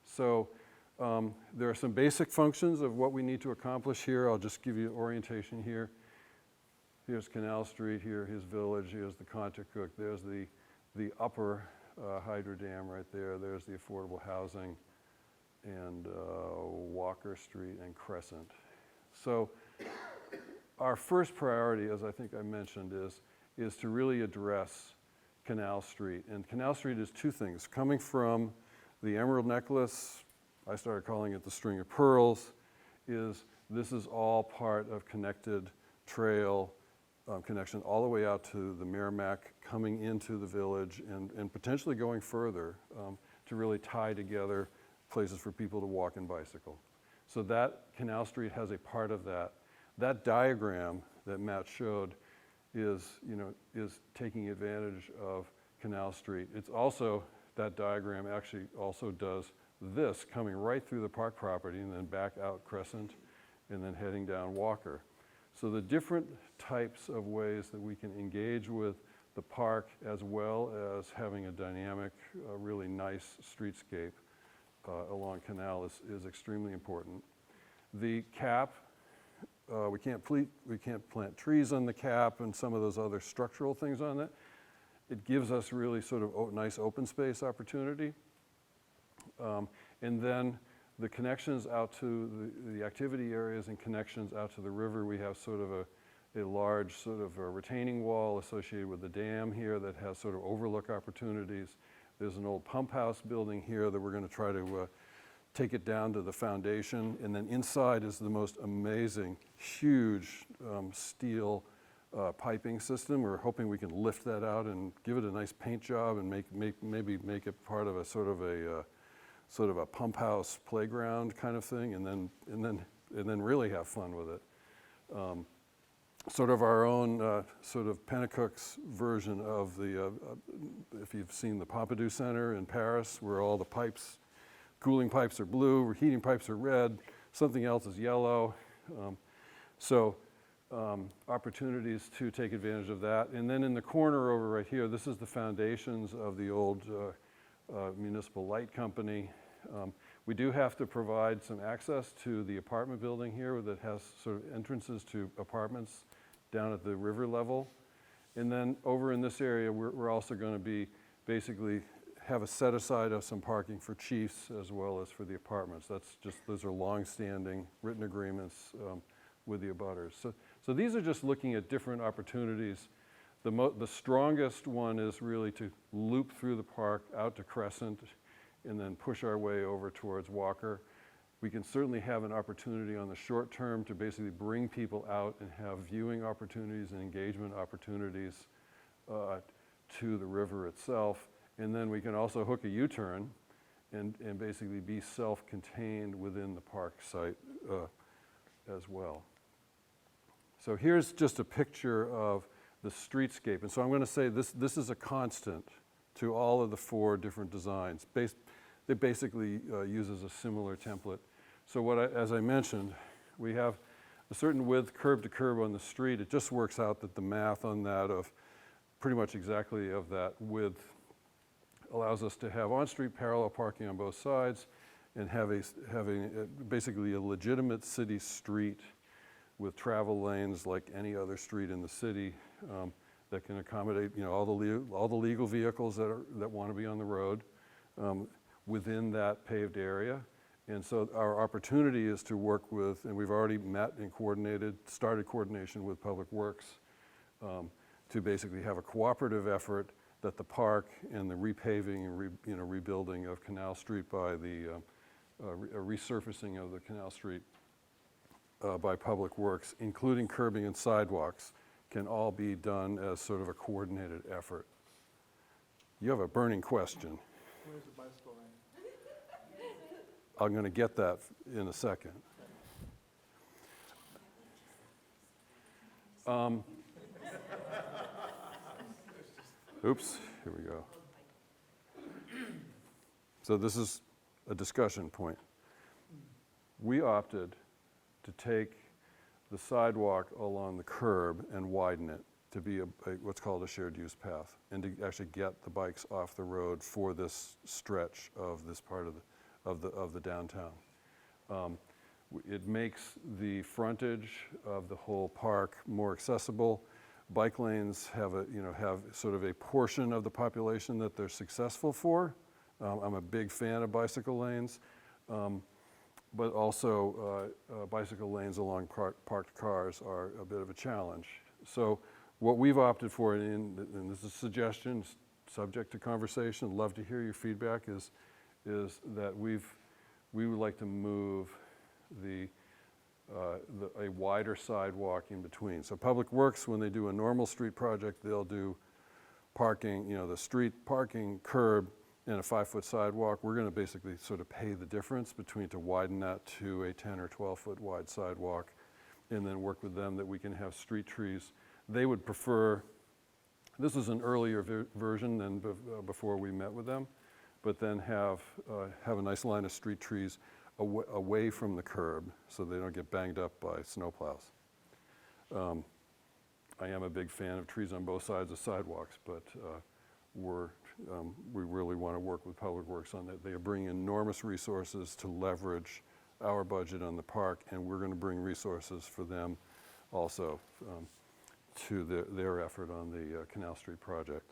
So there are some basic functions of what we need to accomplish here. I'll just give you orientation here. Here's Canal Street, here's Village, here's the Penacook, there's the upper hydro dam right there, there's the affordable housing, and Walker Street and Crescent. So our first priority, as I think I mentioned, is to really address Canal Street. And Canal Street is two things. Coming from the Emerald Necklace, I started calling it the String of Pearls, this is all part of connected trail connection all the way out to the Merrimack, coming into the village and potentially going further to really tie together places for people to walk and bicycle. So that Canal Street has a part of that. That diagram that Matt showed is taking advantage of Canal Street. It's also, that diagram actually also does this, coming right through the park property and then back out Crescent and then heading down Walker. So the different types of ways that we can engage with the park, as well as having a dynamic, really nice streetscape along Canal is extremely important. The cap, we can't plant trees on the cap and some of those other structural things on it. It gives us really sort of nice open space opportunity. And then the connections out to the activity areas and connections out to the river, we have sort of a large sort of a retaining wall associated with the dam here that has sort of overlook opportunities. There's an old pump house building here that we're going to try to take it down to the foundation. And then inside is the most amazing, huge steel piping system. We're hoping we can lift that out and give it a nice paint job and maybe make it part of a sort of a pump house playground kind of thing, and then really have fun with it. Sort of our own sort of Penacook's version of the, if you've seen the Pompidou Center in Paris, where all the pipes, cooling pipes are blue, heating pipes are red, something else is yellow. Opportunities to take advantage of that. And then in the corner over right here, this is the foundations of the old municipal light company. We do have to provide some access to the apartment building here that has sort of entrances to apartments down at the river level. And then over in this area, we're also going to be basically have a set aside of some parking for chiefs as well as for the apartments. Those are long-standing written agreements with the abutters. So So these are just looking at different opportunities. The strongest one is really to loop through the park out to Crescent and then push our way over towards Walker. We can certainly have an opportunity on the short term to basically bring people out and have viewing opportunities and engagement opportunities to the river itself. And then we can also hook a U-turn and basically be self-contained within the park site as well. So here's just a picture of the streetscape. And so I'm going to say this is a constant to all of the 4 different designs. It basically uses a similar template. So as I mentioned, we have a certain width curb to curb on the street. It just works out that the math on that of pretty much exactly of that width allows us to have on-street parallel parking on both sides and having basically a legitimate city street with travel lanes like any other street in the city that can accommodate all the legal vehicles that want to be on the road within that paved area. And so our opportunity is to work with, and we've already met and started coordination with Public Works to basically have a cooperative effort that the park and the repaving and rebuilding of Canal Street by the resurfacing of the Canal Street by Public Works, including curbing and sidewalks, can all be done as sort of a coordinated effort. You have a burning question. Where's the bicycle lane? I'm going to get that in a second. Oops, here we go. So this is a discussion point. We opted to take the sidewalk along the curb and widen it to be what's called a shared use path, and to actually get the bikes off the road for this stretch of this part of the downtown. It makes the frontage of the whole park more accessible. Bike lanes have sort of a portion of the population that they're successful for. I'm a big fan of bicycle lanes, but also bicycle lanes along parked cars are a bit of a challenge. So what we've opted for, and this is a suggestion, subject to conversation, love to hear your feedback, is that we would like to move a wider sidewalk in between. So Public Works, when they do a normal street project, they'll do parking, the street parking curb and a 5-foot sidewalk. We're going to basically sort of pay the difference to widen that to a 10 or 12-foot wide sidewalk, and then work with them that we can have street trees. They would prefer, this is an earlier version than before we met with them, but then have a nice line of street trees away from the curb so they don't get banged up by snowplows. I am a big fan of trees on both sides of sidewalks, but we really want to work with Public Works on that. They are bringing enormous resources to leverage our budget on the park, and we're going to bring resources for them also to their effort on the Canal Street project.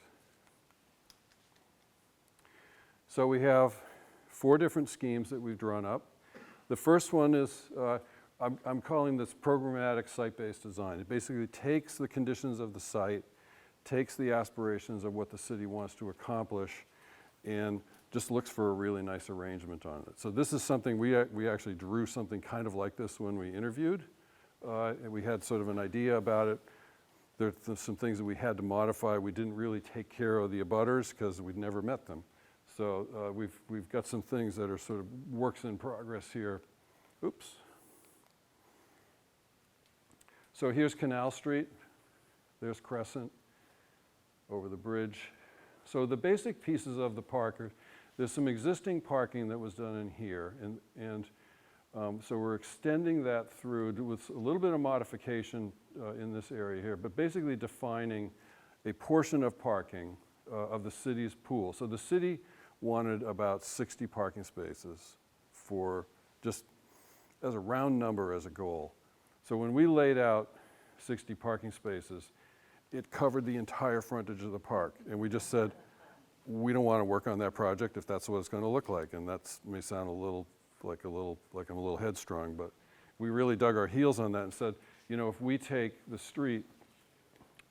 So we have 4 different schemes that we've drawn up. The first one is, I'm calling this programmatic site-based design. It basically takes the conditions of the site, takes the aspirations of what the city wants to accomplish, and just looks for a really nice arrangement on it. So this is something, we actually drew something kind of like this when we interviewed. And we had sort of an idea about it. There's some things that we had to modify. We didn't really take care of the abutters because we'd never met them. So we've got some things that are sort of works in progress here. Oops. So here's Canal Street. There's Crescent over the bridge. So the basic pieces of the park are, there's some existing parking that was done in here, and so we're extending that through with a little bit of modification in this area here, but basically defining a portion of parking of the city's pool. So the city wanted about 60 parking spaces for just as a round number as a goal. So when we laid out 60 parking spaces, it covered the entire frontage of the park. And we just said, we don't want to work on that project if that's what it's going to look like. And that may sound like I'm a little headstrong, but we really dug our heels on that and said, you know, if we take the street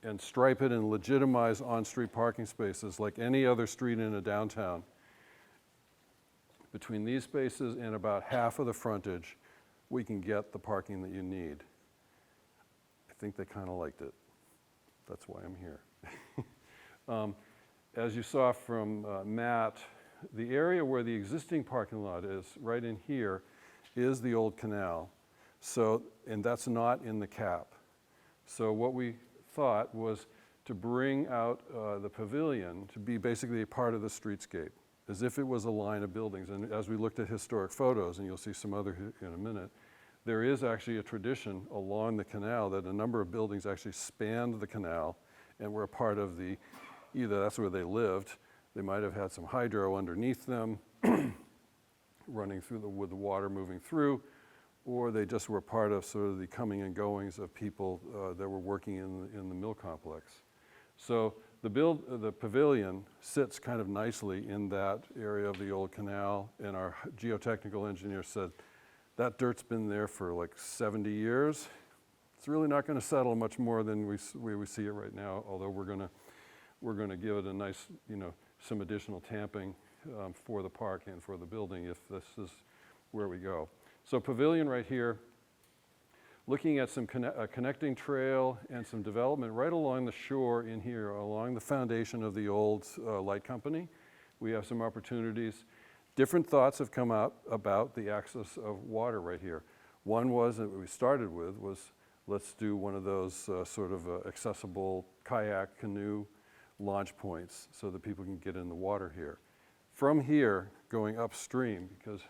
and stripe it and legitimize on-street parking spaces like any other street in a downtown, between these spaces and about half of the frontage, we can get the parking that you need. I think they kind of liked it. That's why I'm here. As you saw from Matt, the area where the existing parking lot is, right in here, is the old canal. So, and that's not in the cap. So what we thought was to bring out the pavilion to be basically a part of the streetscape, as if it was a line of buildings. And as we looked at historic photos, and you'll see some other in a minute, there is actually a tradition along the canal that a number of buildings actually spanned the canal and were a part of the, either that's where they lived, they might have had some hydro underneath them, running through with the water moving through, or they just were part of sort of the coming and goings of people that were working in the mill complex. So the pavilion sits kind of nicely in that area of the old canal, and our geotechnical engineer said, that dirt's been there for like 70 years. It's really not going to settle much more than we see it right now, although we're going to give it a nice, you know, some additional tamping for the park and for the building if this is where we go. So pavilion right here, looking at some connecting trail and some development right along the shore in here, along the foundation of the old light company. We have some opportunities. Different thoughts have come out about the access of water right here. One was that we started with was, let's do one of those sort of accessible kayak, canoe launch points so that people can get in the water here. From here, going upstream, because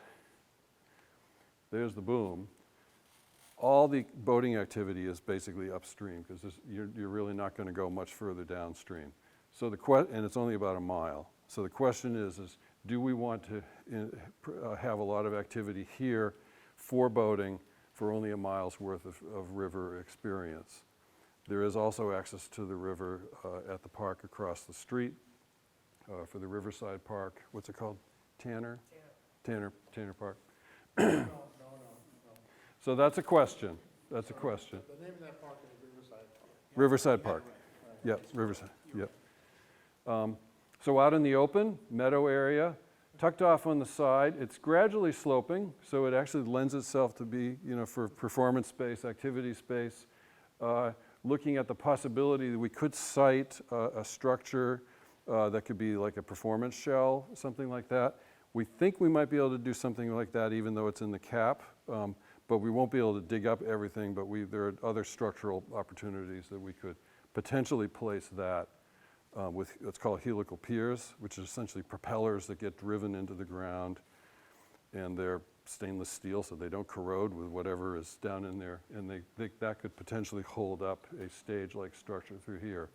there's the boom, all the boating activity is basically upstream because you're really not going to go much further downstream. So and it's only about a mile. So the question is do we want to have a lot of activity here for boating for only a mile's worth of river experience? There is also access to the river at the park across the street for the Riverside Park. What's it called? Tanner Park. No. So that's a question. That's a question. The name of that park is Riverside Park. Riverside Park. Yep, Riverside. Yep. So out in the open, meadow area, tucked off on the side. It's gradually sloping, so it actually lends itself to be, you know, for performance space, activity space. Looking at the possibility that we could site a structure that could be like a performance shell, something like that. We think we might be able to do something like that even though it's in the cap, but we won't be able to dig up everything, but there are other structural opportunities that we could potentially place that with what's called helical piers, which is essentially propellers that get driven into the ground, and they're stainless steel so they don't corrode with whatever is down in there, and that could potentially hold up a stage-like structure through here.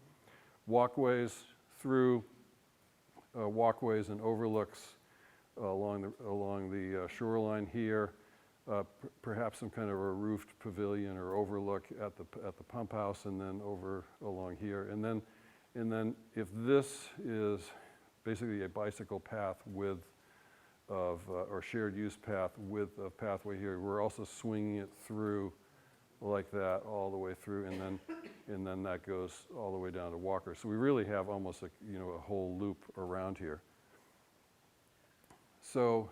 Walkways through, walkways and overlooks along the shoreline here, perhaps some kind of a roofed pavilion or overlook at the pump house, and then over along here, and then if this is basically a bicycle path or shared use path with a pathway here, we're also swinging it through like that all the way through, and then that goes all the way down to Walker. So we really have almost a whole loop around here. So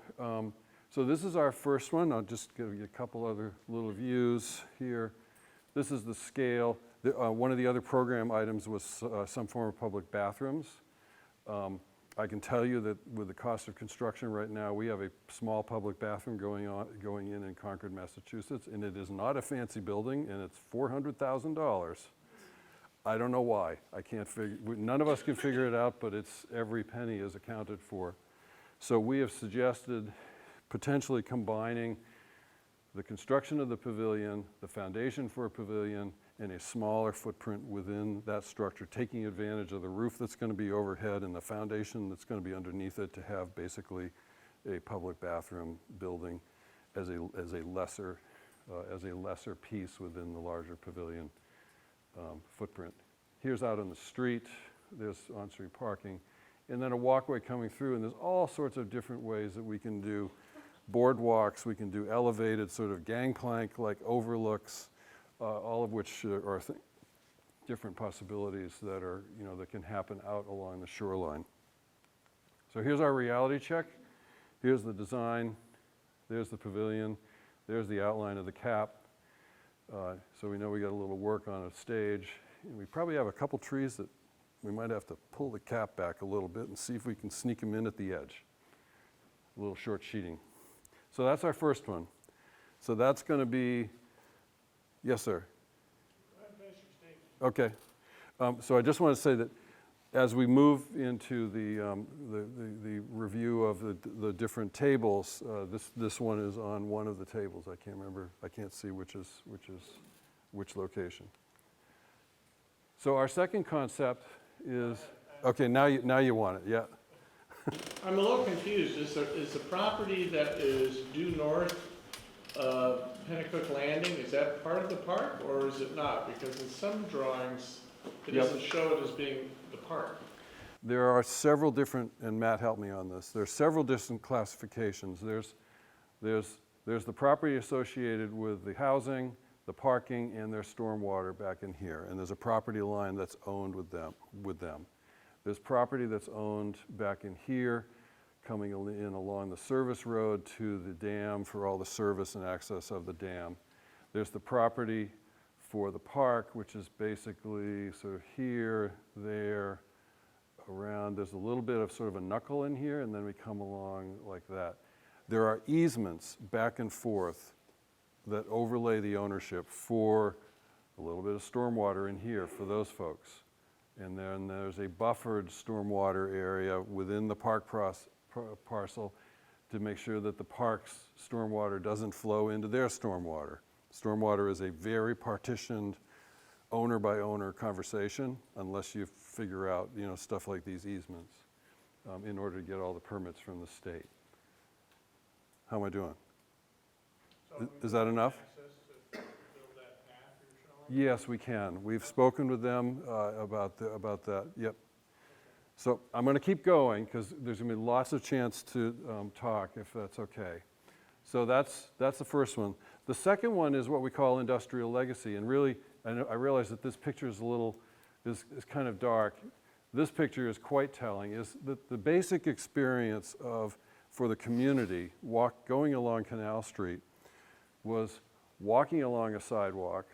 so this is our first one. I'll just give you a couple other little views here. This is the scale. One of the other program items was some form of public bathrooms. I can tell you that with the cost of construction right now, we have a small public bathroom going in Concord, Massachusetts, and it is not a fancy building, and it's $400,000. I don't know why. I can't figure. None of us can figure it out, but every penny is accounted for. So we have suggested potentially combining the construction of the pavilion, the foundation for a pavilion, and a smaller footprint within that structure, taking advantage of the roof that's going to be overhead and the foundation that's going to be underneath it to have basically a public bathroom building as a lesser piece within the larger pavilion footprint. Here's out on the street. There's on-street parking, and then a walkway coming through, and there's all sorts of different ways that we can do boardwalks. We can do elevated sort of gangplank-like overlooks. all of which are different possibilities that are, that can happen out along the shoreline. So here's our reality check. Here's the design. There's the pavilion. There's the outline of the cap. So we know we got a little work on a stage. And we probably have a couple trees that we might have to pull the cap back a little bit and see if we can sneak them in at the edge. A little short sheeting. So that's our first one. So that's going to be, yes, sir. Okay. So I just want to say that as we move into the review of the different tables, this one is on one of the tables. I can't remember. I can't see which location. So our second concept is, okay, now you want it, yeah. I'm a little confused. Is the property that is due north of Penacook Landing, is that part of the park or is it not? Because in some drawings, it doesn't show it as being the park. There are several different, and Matt helped me on this, there are several different classifications. There's the property associated with the housing, the parking, and their stormwater back in here. And there's a property line that's owned with them. There's property that's owned back in here, coming in along the service road to the dam for all the service and access of the dam. There's the property for the park, which is basically sort of here, there, around. There's a little bit of sort of a knuckle in here, and then we come along like that. There are easements back and forth that overlay the ownership for a little bit of stormwater in here for those folks. And then there's a buffered stormwater area within the park parcel to make sure that the park's stormwater doesn't flow into their stormwater. Stormwater is a very partitioned owner by owner conversation unless you figure out, stuff like these easements in order to get all the permits from the state. How am I doing? Is that enough? Access to build that path you're showing? Yes, we can. We've spoken with them about that. Yep. So I'm going to keep going because there's going to be lots of chance to talk if that's okay. So that's the first one. The second one is what we call industrial legacy. And really, I realize that this picture is is kind of dark. This picture is quite telling. Is that the basic experience for the community going along Canal Street was walking along a sidewalk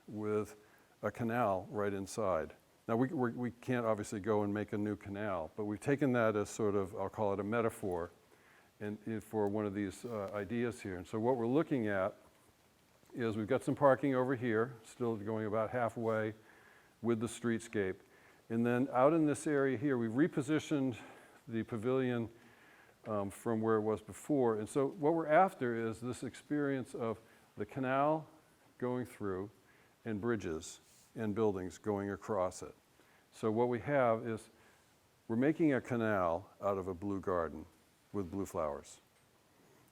with a canal right inside. Now, we can't obviously go and make a new canal, but we've taken that as sort of, I'll call it a metaphor for one of these ideas here. And so what we're looking at is we've got some parking over here, still going about halfway with the streetscape. And then out in this area here, we repositioned the pavilion from where it was before. And so what we're after is this experience of the canal going through and bridges and buildings going across it. So what we have is we're making a canal out of a blue garden with blue flowers.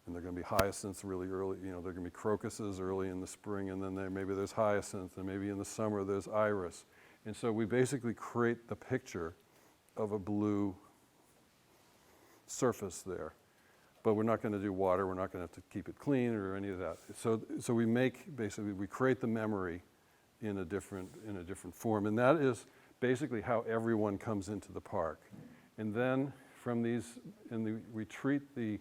And they're going to be hyacinths really early, they're going to be crocuses early in the spring, and then maybe there's hyacinth, and maybe in the summer there's iris. And so we basically create the picture of a blue surface there. But we're not going to do water, we're not going to have to keep it clean or any of that. So we create the memory in a different form. And that is basically how everyone comes into the park. And then from we treat the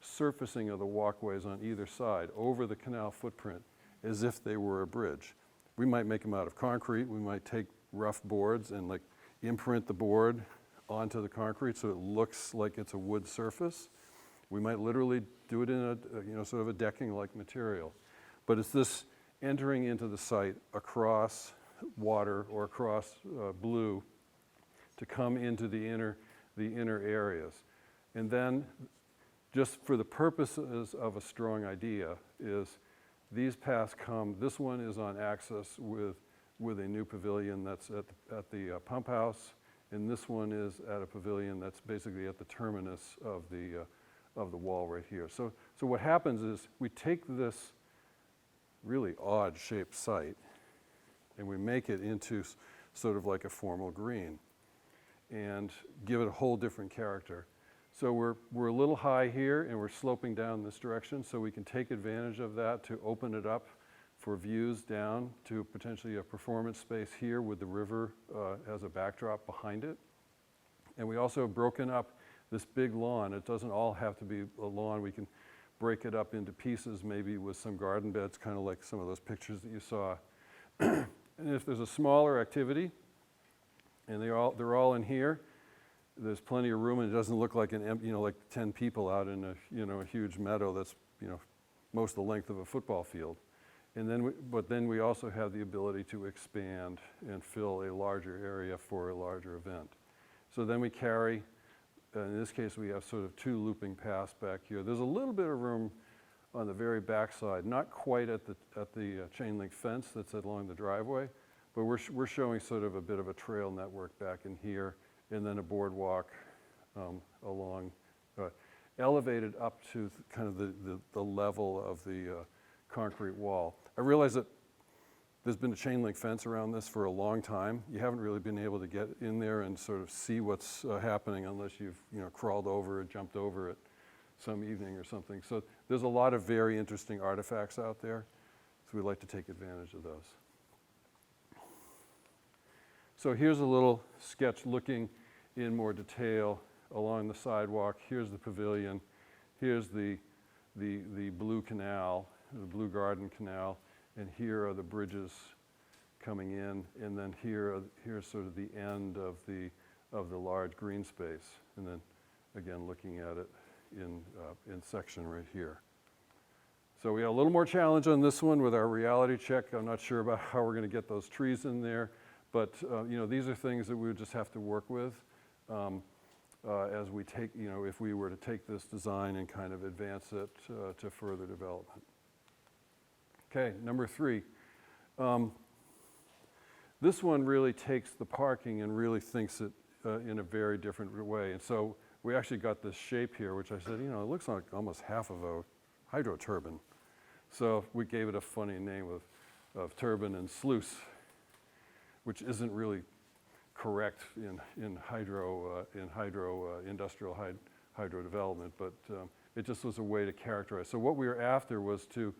surfacing of the walkways on either side over the canal footprint as if they were a bridge. We might make them out of concrete, we might take rough boards and imprint the board onto the concrete so it looks like it's a wood surface. We might literally do it in a sort of a decking-like material. But it's this entering into the site across water or across blue to come into the inner areas. And then, just for the purposes of a strong idea, is these paths come, this one is on axis with a new pavilion that's at the pump house, and this one is at a pavilion that's basically at the terminus of the wall right here. So what happens is we take this really odd-shaped site and we make it into sort of like a formal green and give it a whole different character. So we're a little high here and we're sloping down this direction so we can take advantage of that to open it up for views down to potentially a performance space here with the river as a backdrop behind it. And we also have broken up this big lawn. It doesn't all have to be a lawn. We can break it up into pieces, maybe with some garden beds, kind of like some of those pictures that you saw. And if there's a smaller activity, and they're all in here, there's plenty of room, and it doesn't look like like 10 people out in a huge meadow that's most of the length of a football field. And then we also have the ability to expand and fill a larger area for a larger event. So then we carry, in this case we have sort of 2 looping paths back here. There's a little bit of room on the very back side, not quite at the chain link fence that's along the driveway, but we're showing sort of a bit of a trail network back in here, and then a boardwalk along, elevated up to kind of the level of the concrete wall. I realize that there's been a chain link fence around this for a long time. You haven't really been able to get in there and sort of see what's happening unless you've crawled over it, jumped over it some evening or something. So there's a lot of very interesting artifacts out there, so we'd like to take advantage of those. So here's a little sketch looking in more detail along the sidewalk. Here's the pavilion. Here's the blue canal, the Blue Garden Canal, and here are the bridges coming in, and then here's sort of the end of the large green space, and then again looking at it in section right here. So we have a little more challenge on this one with our reality check. I'm not sure about how we're going to get those trees in there, but these are things that we would just have to work with as we take, if we were to take this design and kind of advance it to further development. Okay, number 3. This one really takes the parking and really thinks it in a very different way. And so we actually got this shape here, which I said, it looks like almost half of a hydro turbine. So we gave it a funny name of turbine and sluice, which isn't really correct in industrial hydro development, but it just was a way to characterize. So what we were after was to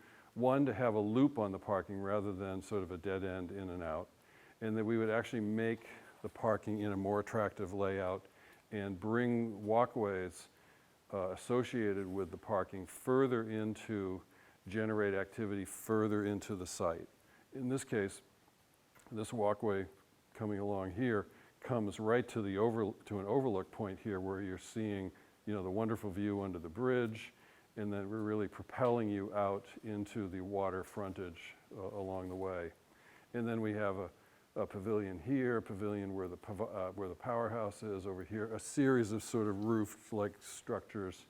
have a loop on the parking rather than sort of a dead end in and out, and that we would actually make the parking in a more attractive layout and bring walkways associated with the parking further into, generate activity further into the site. In this case, this walkway coming along here comes right to an overlook point here where you're seeing the wonderful view under the bridge, and then we're really propelling you out into the water frontage along the way. And then we have a pavilion here, a pavilion where the powerhouse is over here, a series of sort of roof-like structures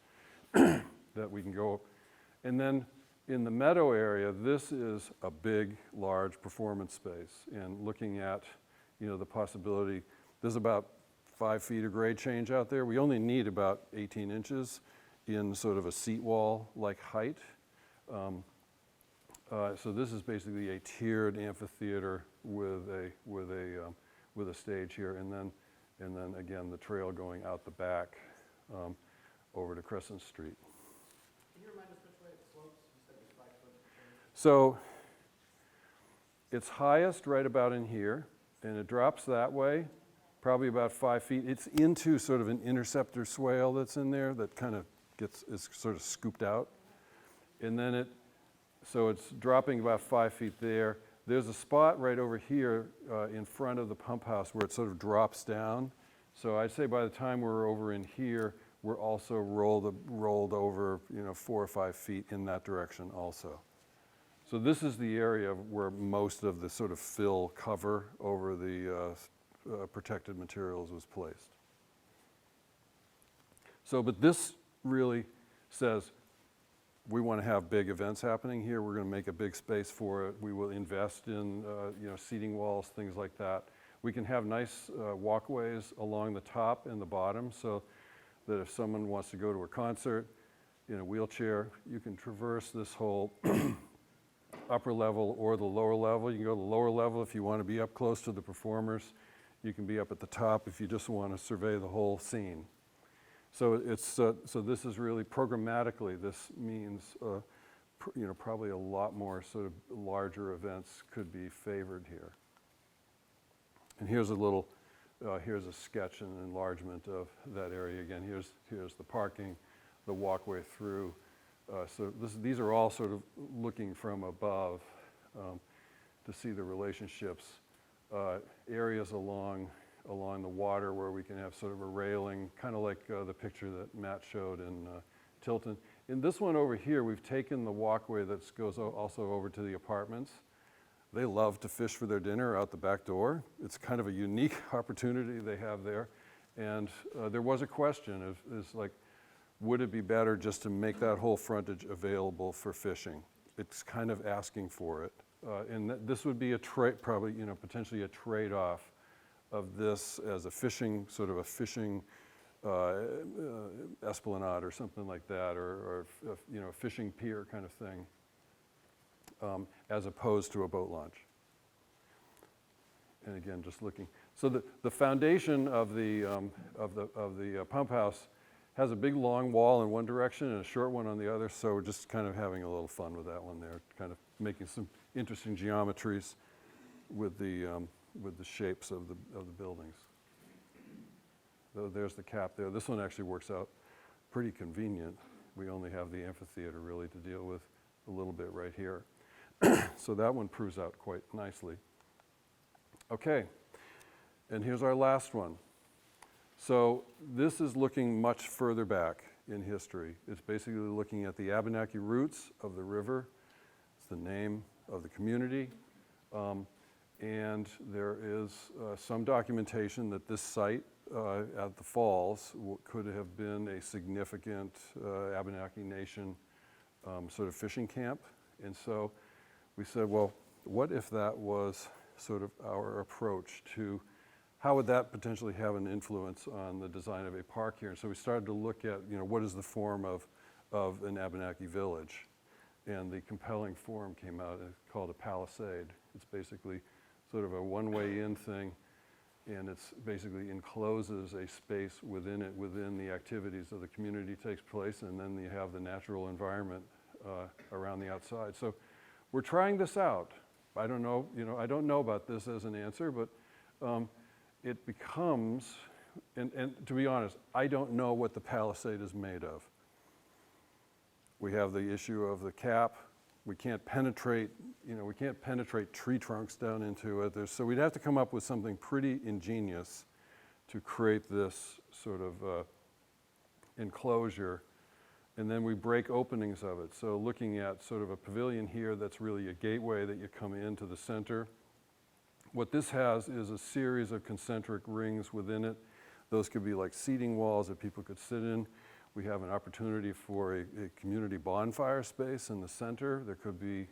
that we can go. And then in the meadow area, this is a big, large performance space. And looking at, the possibility, there's about 5 feet of grade change out there. We only need about 18 inches in sort of a seat wall-like height. So this is basically a tiered amphitheater with a stage here, and then again the trail going out the back over to Crescent Street. Can you remind us which way it slopes? You said it was 5 foot. So it's highest right about in here, and it drops that way, probably about 5 feet. It's into sort of an interceptor swale that's in there that kind of is sort of scooped out, and then so it's dropping about 5 feet there. There's a spot right over here in front of the pump house where it sort of drops down. So I'd say by the time we're over in here, we're also rolled over 4 or 5 feet in that direction also. So this is the area where most of the sort of fill cover over the protected materials was placed. So, but this really says we want to have big events happening here. We're going to make a big space for it. We will invest in seating walls, things like that. We can have nice walkways along the top and the bottom so that if someone wants to go to a concert in a wheelchair, you can traverse this whole upper level or the lower level. You can go to the lower level if you want to be up close to the performers. You can be up at the top if you just want to survey the whole scene. So so this is really programmatically, this means probably a lot more sort of larger events could be favored here. And here's here's a sketch and enlargement of that area again. Here's the parking, the walkway through. So these are all sort of looking from above to see the relationships. Areas along the water where we can have sort of a railing, kind of like the picture that Matt showed in Tilton. In this one over here, we've taken the walkway that goes also over to the apartments. They love to fish for their dinner out the back door. It's kind of a unique opportunity they have there. And there was a question is like, would it be better just to make that whole frontage available for fishing? It's kind of asking for it. And this would be probably, potentially a trade-off of this as a fishing, sort of a fishing esplanade or something like that, or a fishing pier kind of thing, as opposed to a boat launch. And again, just looking. So the foundation of the pump house has a big long wall in one direction and a short one on the other, so we're just kind of having a little fun with that one there, kind of making some interesting geometries with the shapes of the buildings. So there's the cap there. This one actually works out pretty convenient. We only have the amphitheater really to deal with a little bit right here. So that one proves out quite nicely. Okay, and here's our last one. So this is looking much further back in history. It's basically looking at the Abenaki roots of the river. It's the name of the community. And there is some documentation that this site at the falls could have been a significant Abenaki Nation sort of fishing camp. And so we said, well, what if that was sort of our approach to how would that potentially have an influence on the design of a park here? And so we started to look at, what is the form of an Abenaki village? And the compelling form came out, it's called a palisade. It's basically sort of a one-way in thing, and it's basically encloses a space within it, within the activities of the community takes place, and then you have the natural environment around the outside. So we're trying this out. I don't know, I don't know about this as an answer, but it becomes, and to be honest, I don't know what the palisade is made of. We have the issue of the cap. We can't penetrate, we can't penetrate tree trunks down into it. So we'd have to come up with something pretty ingenious to create this sort of enclosure. And then we break openings of it. So looking at sort of a pavilion here, that's really a gateway that you come into the center. What this has is a series of concentric rings within it. Those could be like seating walls that people could sit in. We have an opportunity for a community bonfire space in the center. There could be,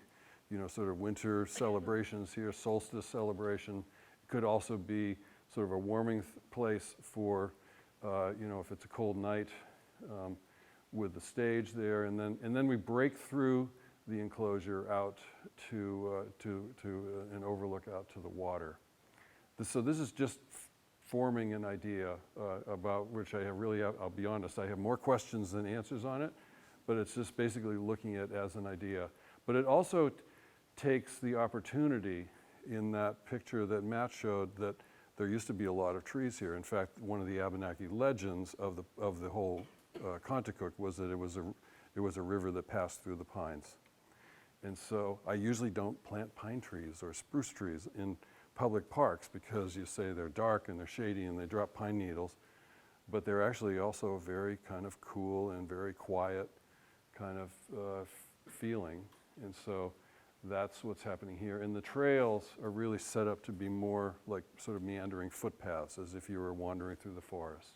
sort of winter celebrations here, solstice celebration. It could also be sort of a warming place for, if it's a cold night, with the stage there. And then we break through the enclosure out to an overlook out to the water. So this is just forming an idea about which I have really, I'll be honest, I have more questions than answers on it, but it's just basically looking at it as an idea. But it also takes the opportunity in that picture that Matt showed that there used to be a lot of trees here. In fact, one of the Abenaki legends of the whole Penacook was that it was a river that passed through the pines. And so I usually don't plant pine trees or spruce trees in public parks because you say they're dark and they're shady and they drop pine needles, but they're actually also very kind of cool and very quiet kind of feeling. And so that's what's happening here. And the trails are really set up to be more like sort of meandering footpaths, as if you were wandering through the forest.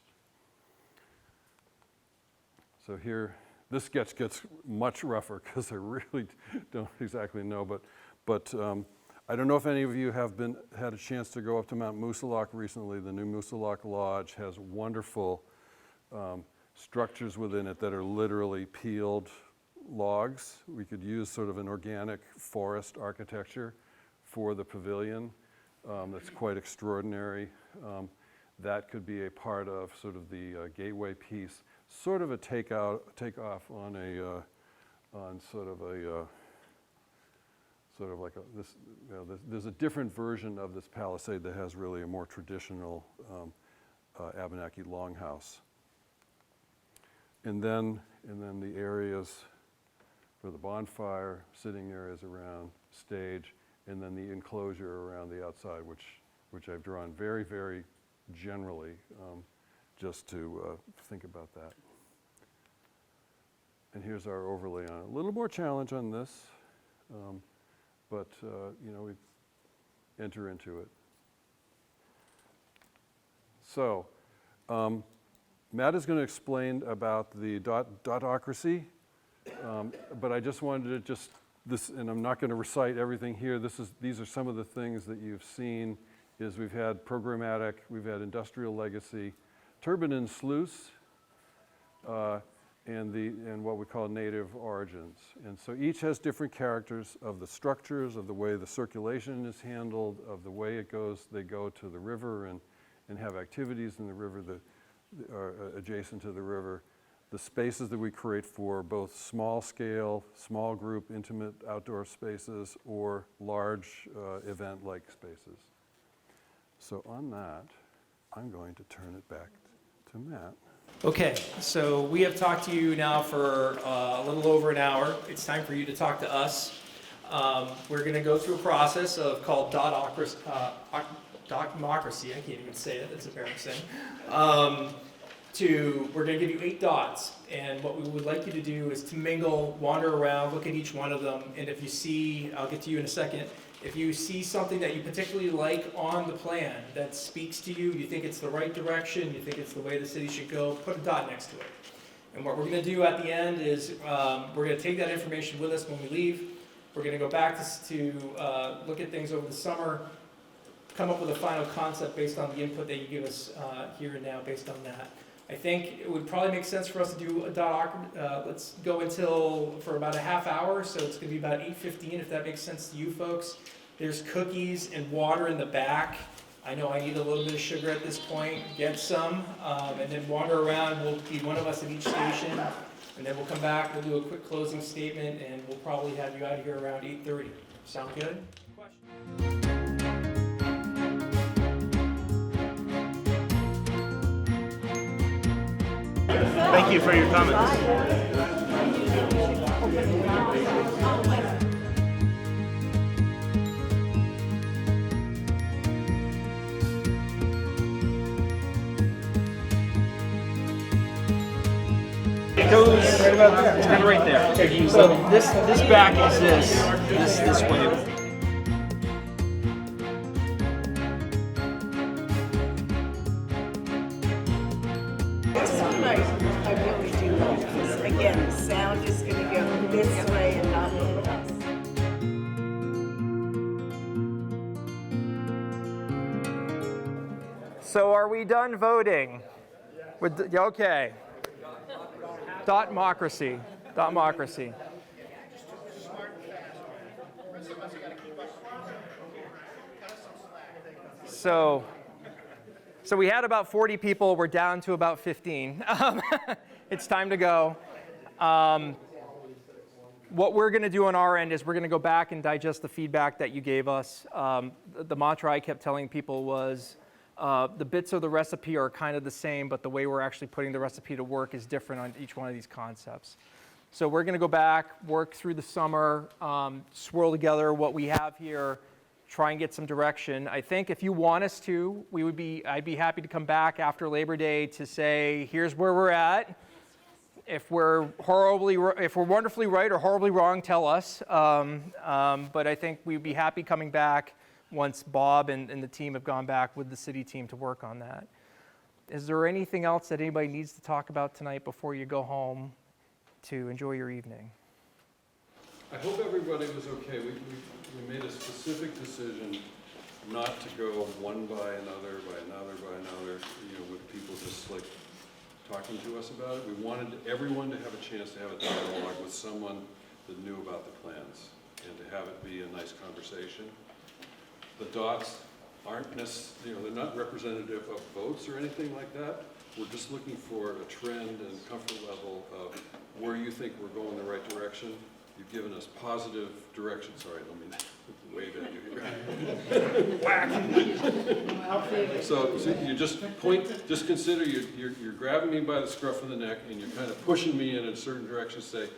So here, this sketch gets much rougher because I really don't exactly know, but I don't know if any of you have had a chance to go up to Mount Moosilauke recently. The new Moosilauke Lodge has wonderful structures within it that are literally peeled logs. We could use sort of an organic forest architecture for the pavilion. That's quite extraordinary. That could be a part of sort of the gateway piece, sort of a takeoff on on sort of a, sort of like a, this, you know, there's a different version of this palisade that has really a more traditional Abenaki longhouse. And then the areas for the bonfire, sitting areas around, stage, and then the enclosure around the outside, which I've drawn very, very generally, just to think about that. And here's our overlay on it. A little more challenge on this, but you know, we enter into it. So, Matt is going to explain about the dotocracy, but I just wanted to this, and I'm not going to recite everything here. These are some of the things that you've seen. Is we've had programmatic, we've had industrial legacy, turbine and sluice, and what we call native origins. And so each has different characters of the structures, of the way the circulation is handled, of the way it goes. They go to the river and have activities in the river that are adjacent to the river. The spaces that we create for both small scale, small group, intimate outdoor spaces, or large event-like spaces. So on that, I'm going to turn it back to Matt. Okay, so we have talked to you now for a little over an hour. It's time for you to talk to us. We're going to go through a process called dotocracy. I can't even say it. That's embarrassing. We're going to give you 8 dots, and what we would like you to do is to mingle, wander around, look at each one of them, and if you see, I'll get to you in a second, if you see something that you particularly like on the plan that speaks to you, you think it's the right direction, you think it's the way the city should go, put a dot next to it. And what we're going to do at the end is we're going to take that information with us when we leave. We're going to go back to look at things over the summer, come up with a final concept based on the input that you give us here and now based on that. I think it would probably make sense for us to do a let's go for about a half hour, so it's going to be about 8:15 if that makes sense to you folks. There's cookies and water in the back. I know I need a little bit of sugar at this point. Get some, and then wander around. We'll be one of us at each station, and then we'll come back. We'll do a quick closing statement, and we'll probably have you out of here around 8:30. Sound good? Question? Thank you for your comments. It goes right about there. It's kind of right there. So this back is this way. I really do like this. Again, the sound is going to go this way and not with us. So are we done voting? Okay. Dotmocracy. Dotmocracy. So we had about 40 people. We're down to about 15. It's time to go. What we're going to do on our end is we're going to go back and digest the feedback that you gave us. The mantra I kept telling people was the bits of the recipe are kind of the same, but the way we're actually putting the recipe to work is different on each one of these concepts. So we're going to go back, work through the summer, swirl together what we have here, try and get some direction. I think if you want us to, I'd be happy to come back after Labor Day to say, here's where we're at. If we're wonderfully right or horribly wrong, tell us. But I think we'd be happy coming back once Bob and the team have gone back with the city team to work on that. Is there anything else that anybody needs to talk about tonight before you go home to enjoy your evening? I hope everybody was okay. We made a specific decision not to go one by another, with people just like talking to us about it. We wanted everyone to have a chance to have a dialogue with someone that knew about the plans and to have it be a nice conversation. The dots aren't necessarily, they're not representative of votes or anything like that. We're just looking for a trend and comfort level of where you think we're going the right direction. You've given us positive direction. Sorry, let me wave at you here. So you just consider you're grabbing me by the scruff of the neck and you're kind of pushing me in a certain direction. Say,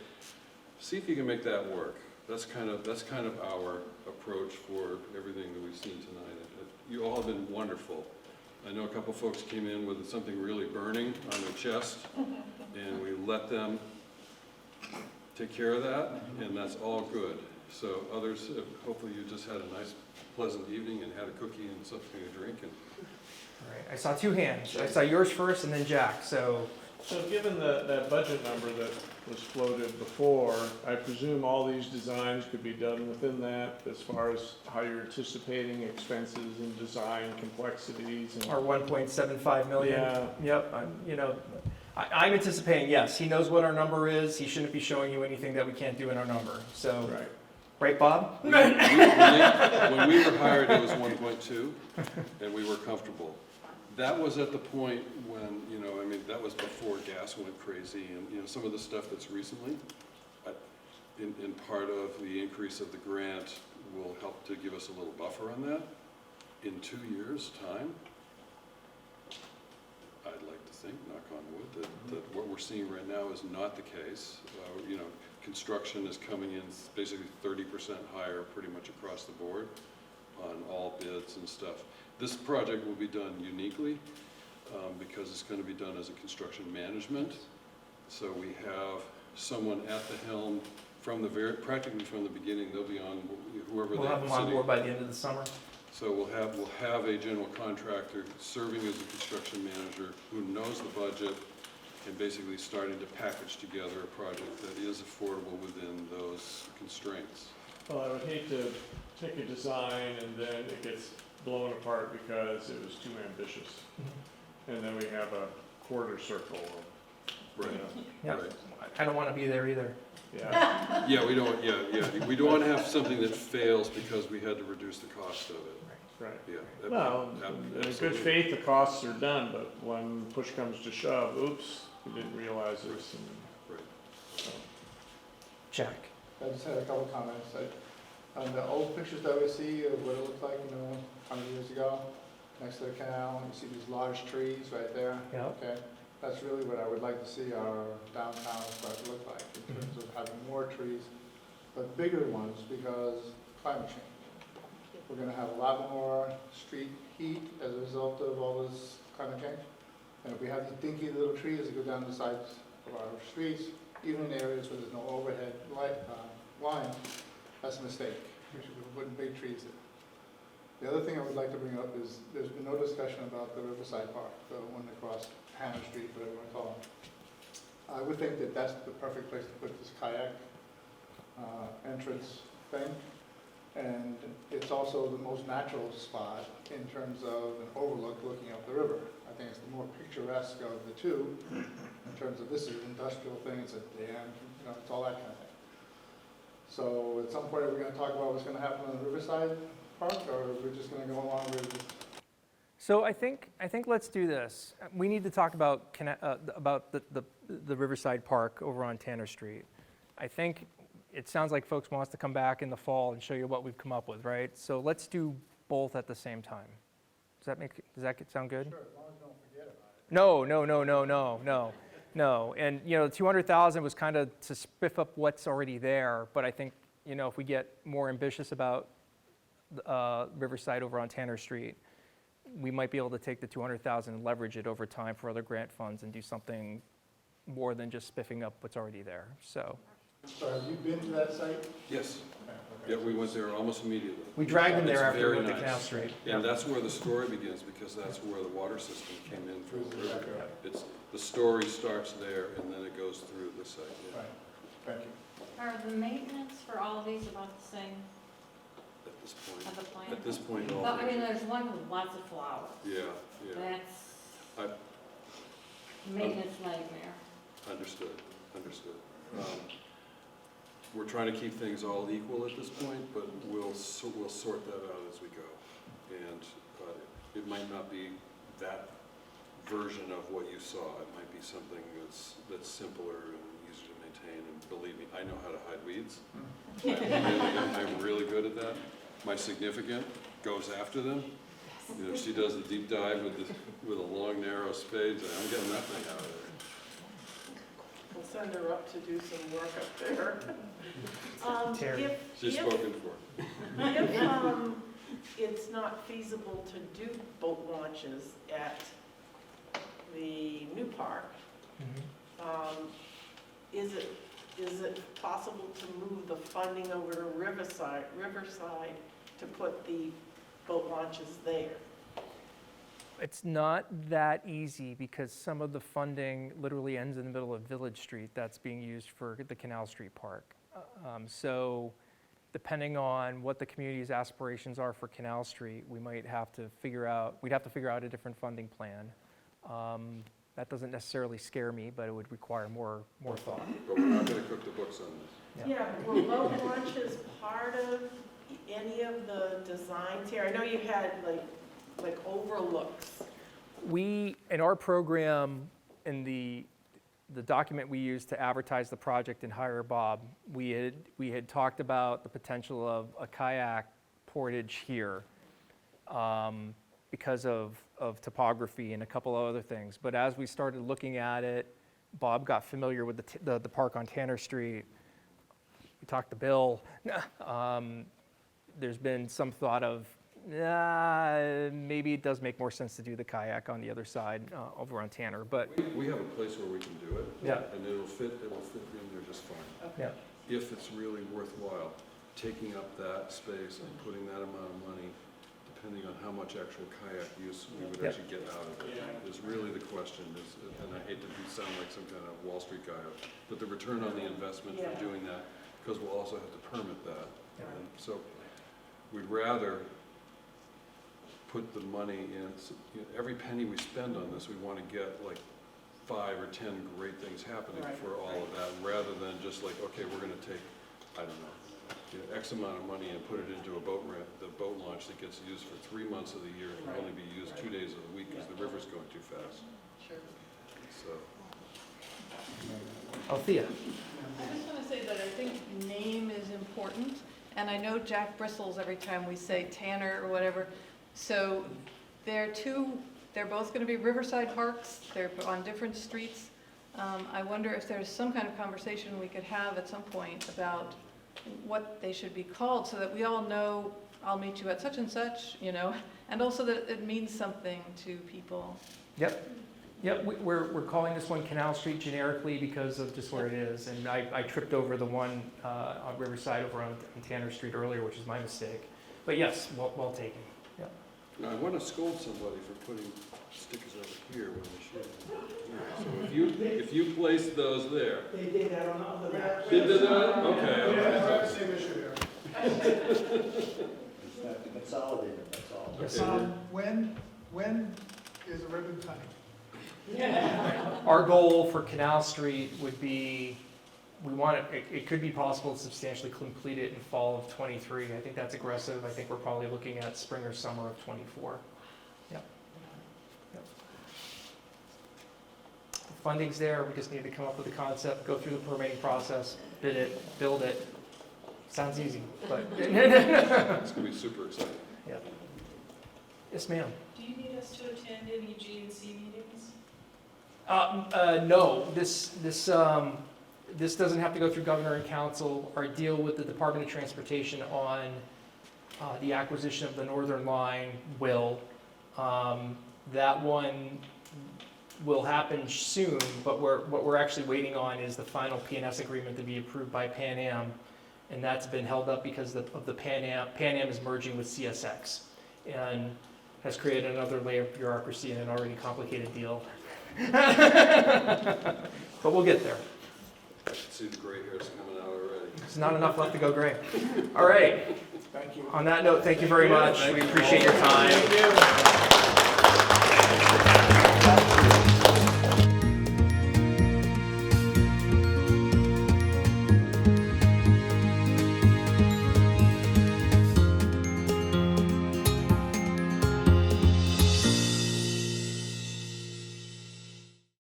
see if you can make that work. That's kind of our approach for everything that we've seen tonight. You all have been wonderful. I know a couple folks came in with something really burning on their chest, and we let them take care of that, and that's all good. So others, hopefully you just had a nice, pleasant evening and had a cookie and something to drink. And All right, I saw two hands. I saw yours first and then Jack, so. So given that budget number that was floated before, I presume all these designs could be done within that as far as how you're anticipating expenses and design complexities and. Our 1.75 million. Yeah. Yep, I'm anticipating, yes, he knows what our number is. He shouldn't be showing you anything that we can't do in our number, so. Right. Right, Bob? when we were hired, it was 1.2, and we were comfortable. That was at the point when, that was before gas went crazy, and, some of the stuff that's recently, in part of the increase of the grant, will help to give us a little buffer on that. In 2 years' time, I'd like to think, knock on wood, that what we're seeing right now is not the case. Construction is coming in basically 30% higher pretty much across the board on all bids and stuff. This project will be done uniquely because it's going to be done as a construction management. So we have someone at the helm practically from the beginning. They'll be on whoever We'll have them on board by the end of the summer. So we'll have a general contractor serving as a construction manager who knows the budget and basically starting to package together a project that is affordable within those constraints. Well, I would hate to take a design and then it gets blown apart because it was too ambitious. And then we have a quarter circle. Right. Yeah, Right. I don't want to be there either. Yeah. Yeah, we don't want to have something that fails because we had to reduce the cost of it. Right. Yeah. Well, in absolutely. good faith, the costs are done, but when push comes to shove, oops, we didn't realize this. Right. Jack? I just had a couple of comments. On the old pictures that we see of what it looked like, 100 years ago, next to the canal, you see these large trees right there. Yeah. Okay, that's really what I would like to see our downtown start to look like, in terms of having more trees, but bigger ones because climate change. We're gonna have a lot more street heat as a result of all this climate change. And if we have these dinky little trees that go down the sides of our streets, even in areas where there's no overhead line, that's a mistake. We should be putting big trees there. The other thing I would like to bring up is there's been no discussion about the Riverside Park, the one across Hannah Street, whatever you want to call it. I would think that that's the perfect place to put this kayak entrance thing. And it's also the most natural spot in terms of an overlook looking up the river. I think it's the more picturesque of the two in terms of this is an industrial thing, it's a dam, it's all that kind of thing. So at some point, are we going to talk about what's going to happen on the Riverside Park, or are we just going to go along with it? So I think let's do this. We need to talk about the Riverside Park over on Tanner Street. I think it sounds like folks want us to come back in the fall and show you what we've come up with, right? So let's do both at the same time. Does that sound good? Sure, as long as you don't forget about it. No. And, 200,000 was kind of to spiff up what's already there, but I think, if we get more ambitious about Riverside over on Tanner Street, we might be able to take the 200,000 and leverage it over time for other grant funds and do something more than just spiffing up what's already there, so. So have you been to that site? Yes. Okay. Yeah, we went there almost immediately. We dragged them there It's after we very went to nice. Canal Street. And that's where the story begins, because that's where the water system came in from the river. The story starts there, and then it goes through the site. Yeah. Right, thank you. Are the maintenance for all of these about the same At this point, as the plan? at this point, all. But, there's one with lots of flowers. Yeah, yeah, That's maintenance nightmare. understood. We're trying to keep things all equal at this point, but we'll sort that out as we go. And it might not be that version of what you saw. It might be something that's simpler and easier to pain, and believe me, I know how to hide weeds. I'm really good at that. My significant goes after them. You know, she does the deep dive with a long, narrow spade, and I'm getting that thing out of there. We'll send her up to do some work up there. Terry. She's spoken for. If it's not feasible to do boat launches at the new park, is it possible to move the funding over to Riverside to put the boat launches there? It's not that easy because some of the funding literally ends in the middle of Village Street that's being used for the Canal Street Park. So depending on what the community's aspirations are for Canal Street, we'd have to figure out a different funding plan. That doesn't necessarily scare me, but it would require more thought. But we're not going to cook the books on this. Yeah, were boat launches part of any of the designs here? I know you had like overlooks. We, in our program, in the document we used to advertise the project and hire Bob, we had talked about the potential of a kayak portage here because of topography and a couple of other things. But as we started looking at it, Bob got familiar with the park on Tanner Street. We talked to Bill. There's been some thought of, maybe it does make more sense to do the kayak on the other side over on Tanner, but We have a place where we can do it. Yeah. And it will fit in there just fine. yeah. If it's really worthwhile, taking up that space and putting that amount of money, depending on how much actual kayak use we would Yeah. actually get out of it, is really the question. And I hate to sound like some kind of Wall Street guy, but the return on the investment for doing that, because we'll also have to permit that. Yeah. And so we'd rather put the money in, every penny we spend on this, we want to get like 5 or 10 great things happening for all of that, rather than just like, okay, we're going to take, I don't know, X amount of money and put it into the boat launch that gets used for 3 months of the year and can only be used 2 days of the week because the river's going too fast. Sure. So. Althea. I just want to say that I think name is important, and I know Jack bristles every time we say Tanner or whatever. So they're both going to be Riverside Parks. They're on different streets. I wonder if there's some kind of conversation we could have at some point about what they should be called, so that we all know I'll meet you at such and such, and also that it means something to people. Yep. Yep, we're calling this one Canal Street generically because of just where it is. And I tripped over the one on Riverside over on Tanner Street earlier, which is my mistake. But yes, well taken. Yep. Now, I want to scold somebody for putting stickers over here when they should. So if you place those there. They did that on the other map. Did they? Okay. Yeah, same issue here. Consolidated, that's all. Okay. When is the ribbon cutting? Our goal for Canal Street would be, it could be possible to substantially complete it in fall of '23. I think that's aggressive. I think we're probably looking at spring or summer of '24. Yep. The funding's there. We just need to come up with a concept, go through the permitting process, bid it, build it. Sounds easy, but. It's going to be super exciting. Yeah. Yes, ma'am. Do you need us to attend any G&C meetings? No, this doesn't have to go through governor and council. Our deal with the Department of Transportation on the acquisition of the Northern Line will. That one will happen soon, but what we're actually waiting on is the final P&S agreement to be approved by Pan Am, and that's been held up because of the Pan Am is merging with CSX, and has created another layer of bureaucracy in an already complicated deal. But we'll get there. I can see the gray hairs coming out already. There's not enough left to go gray. All right. Thank you. On that note, thank you very much. We appreciate your time.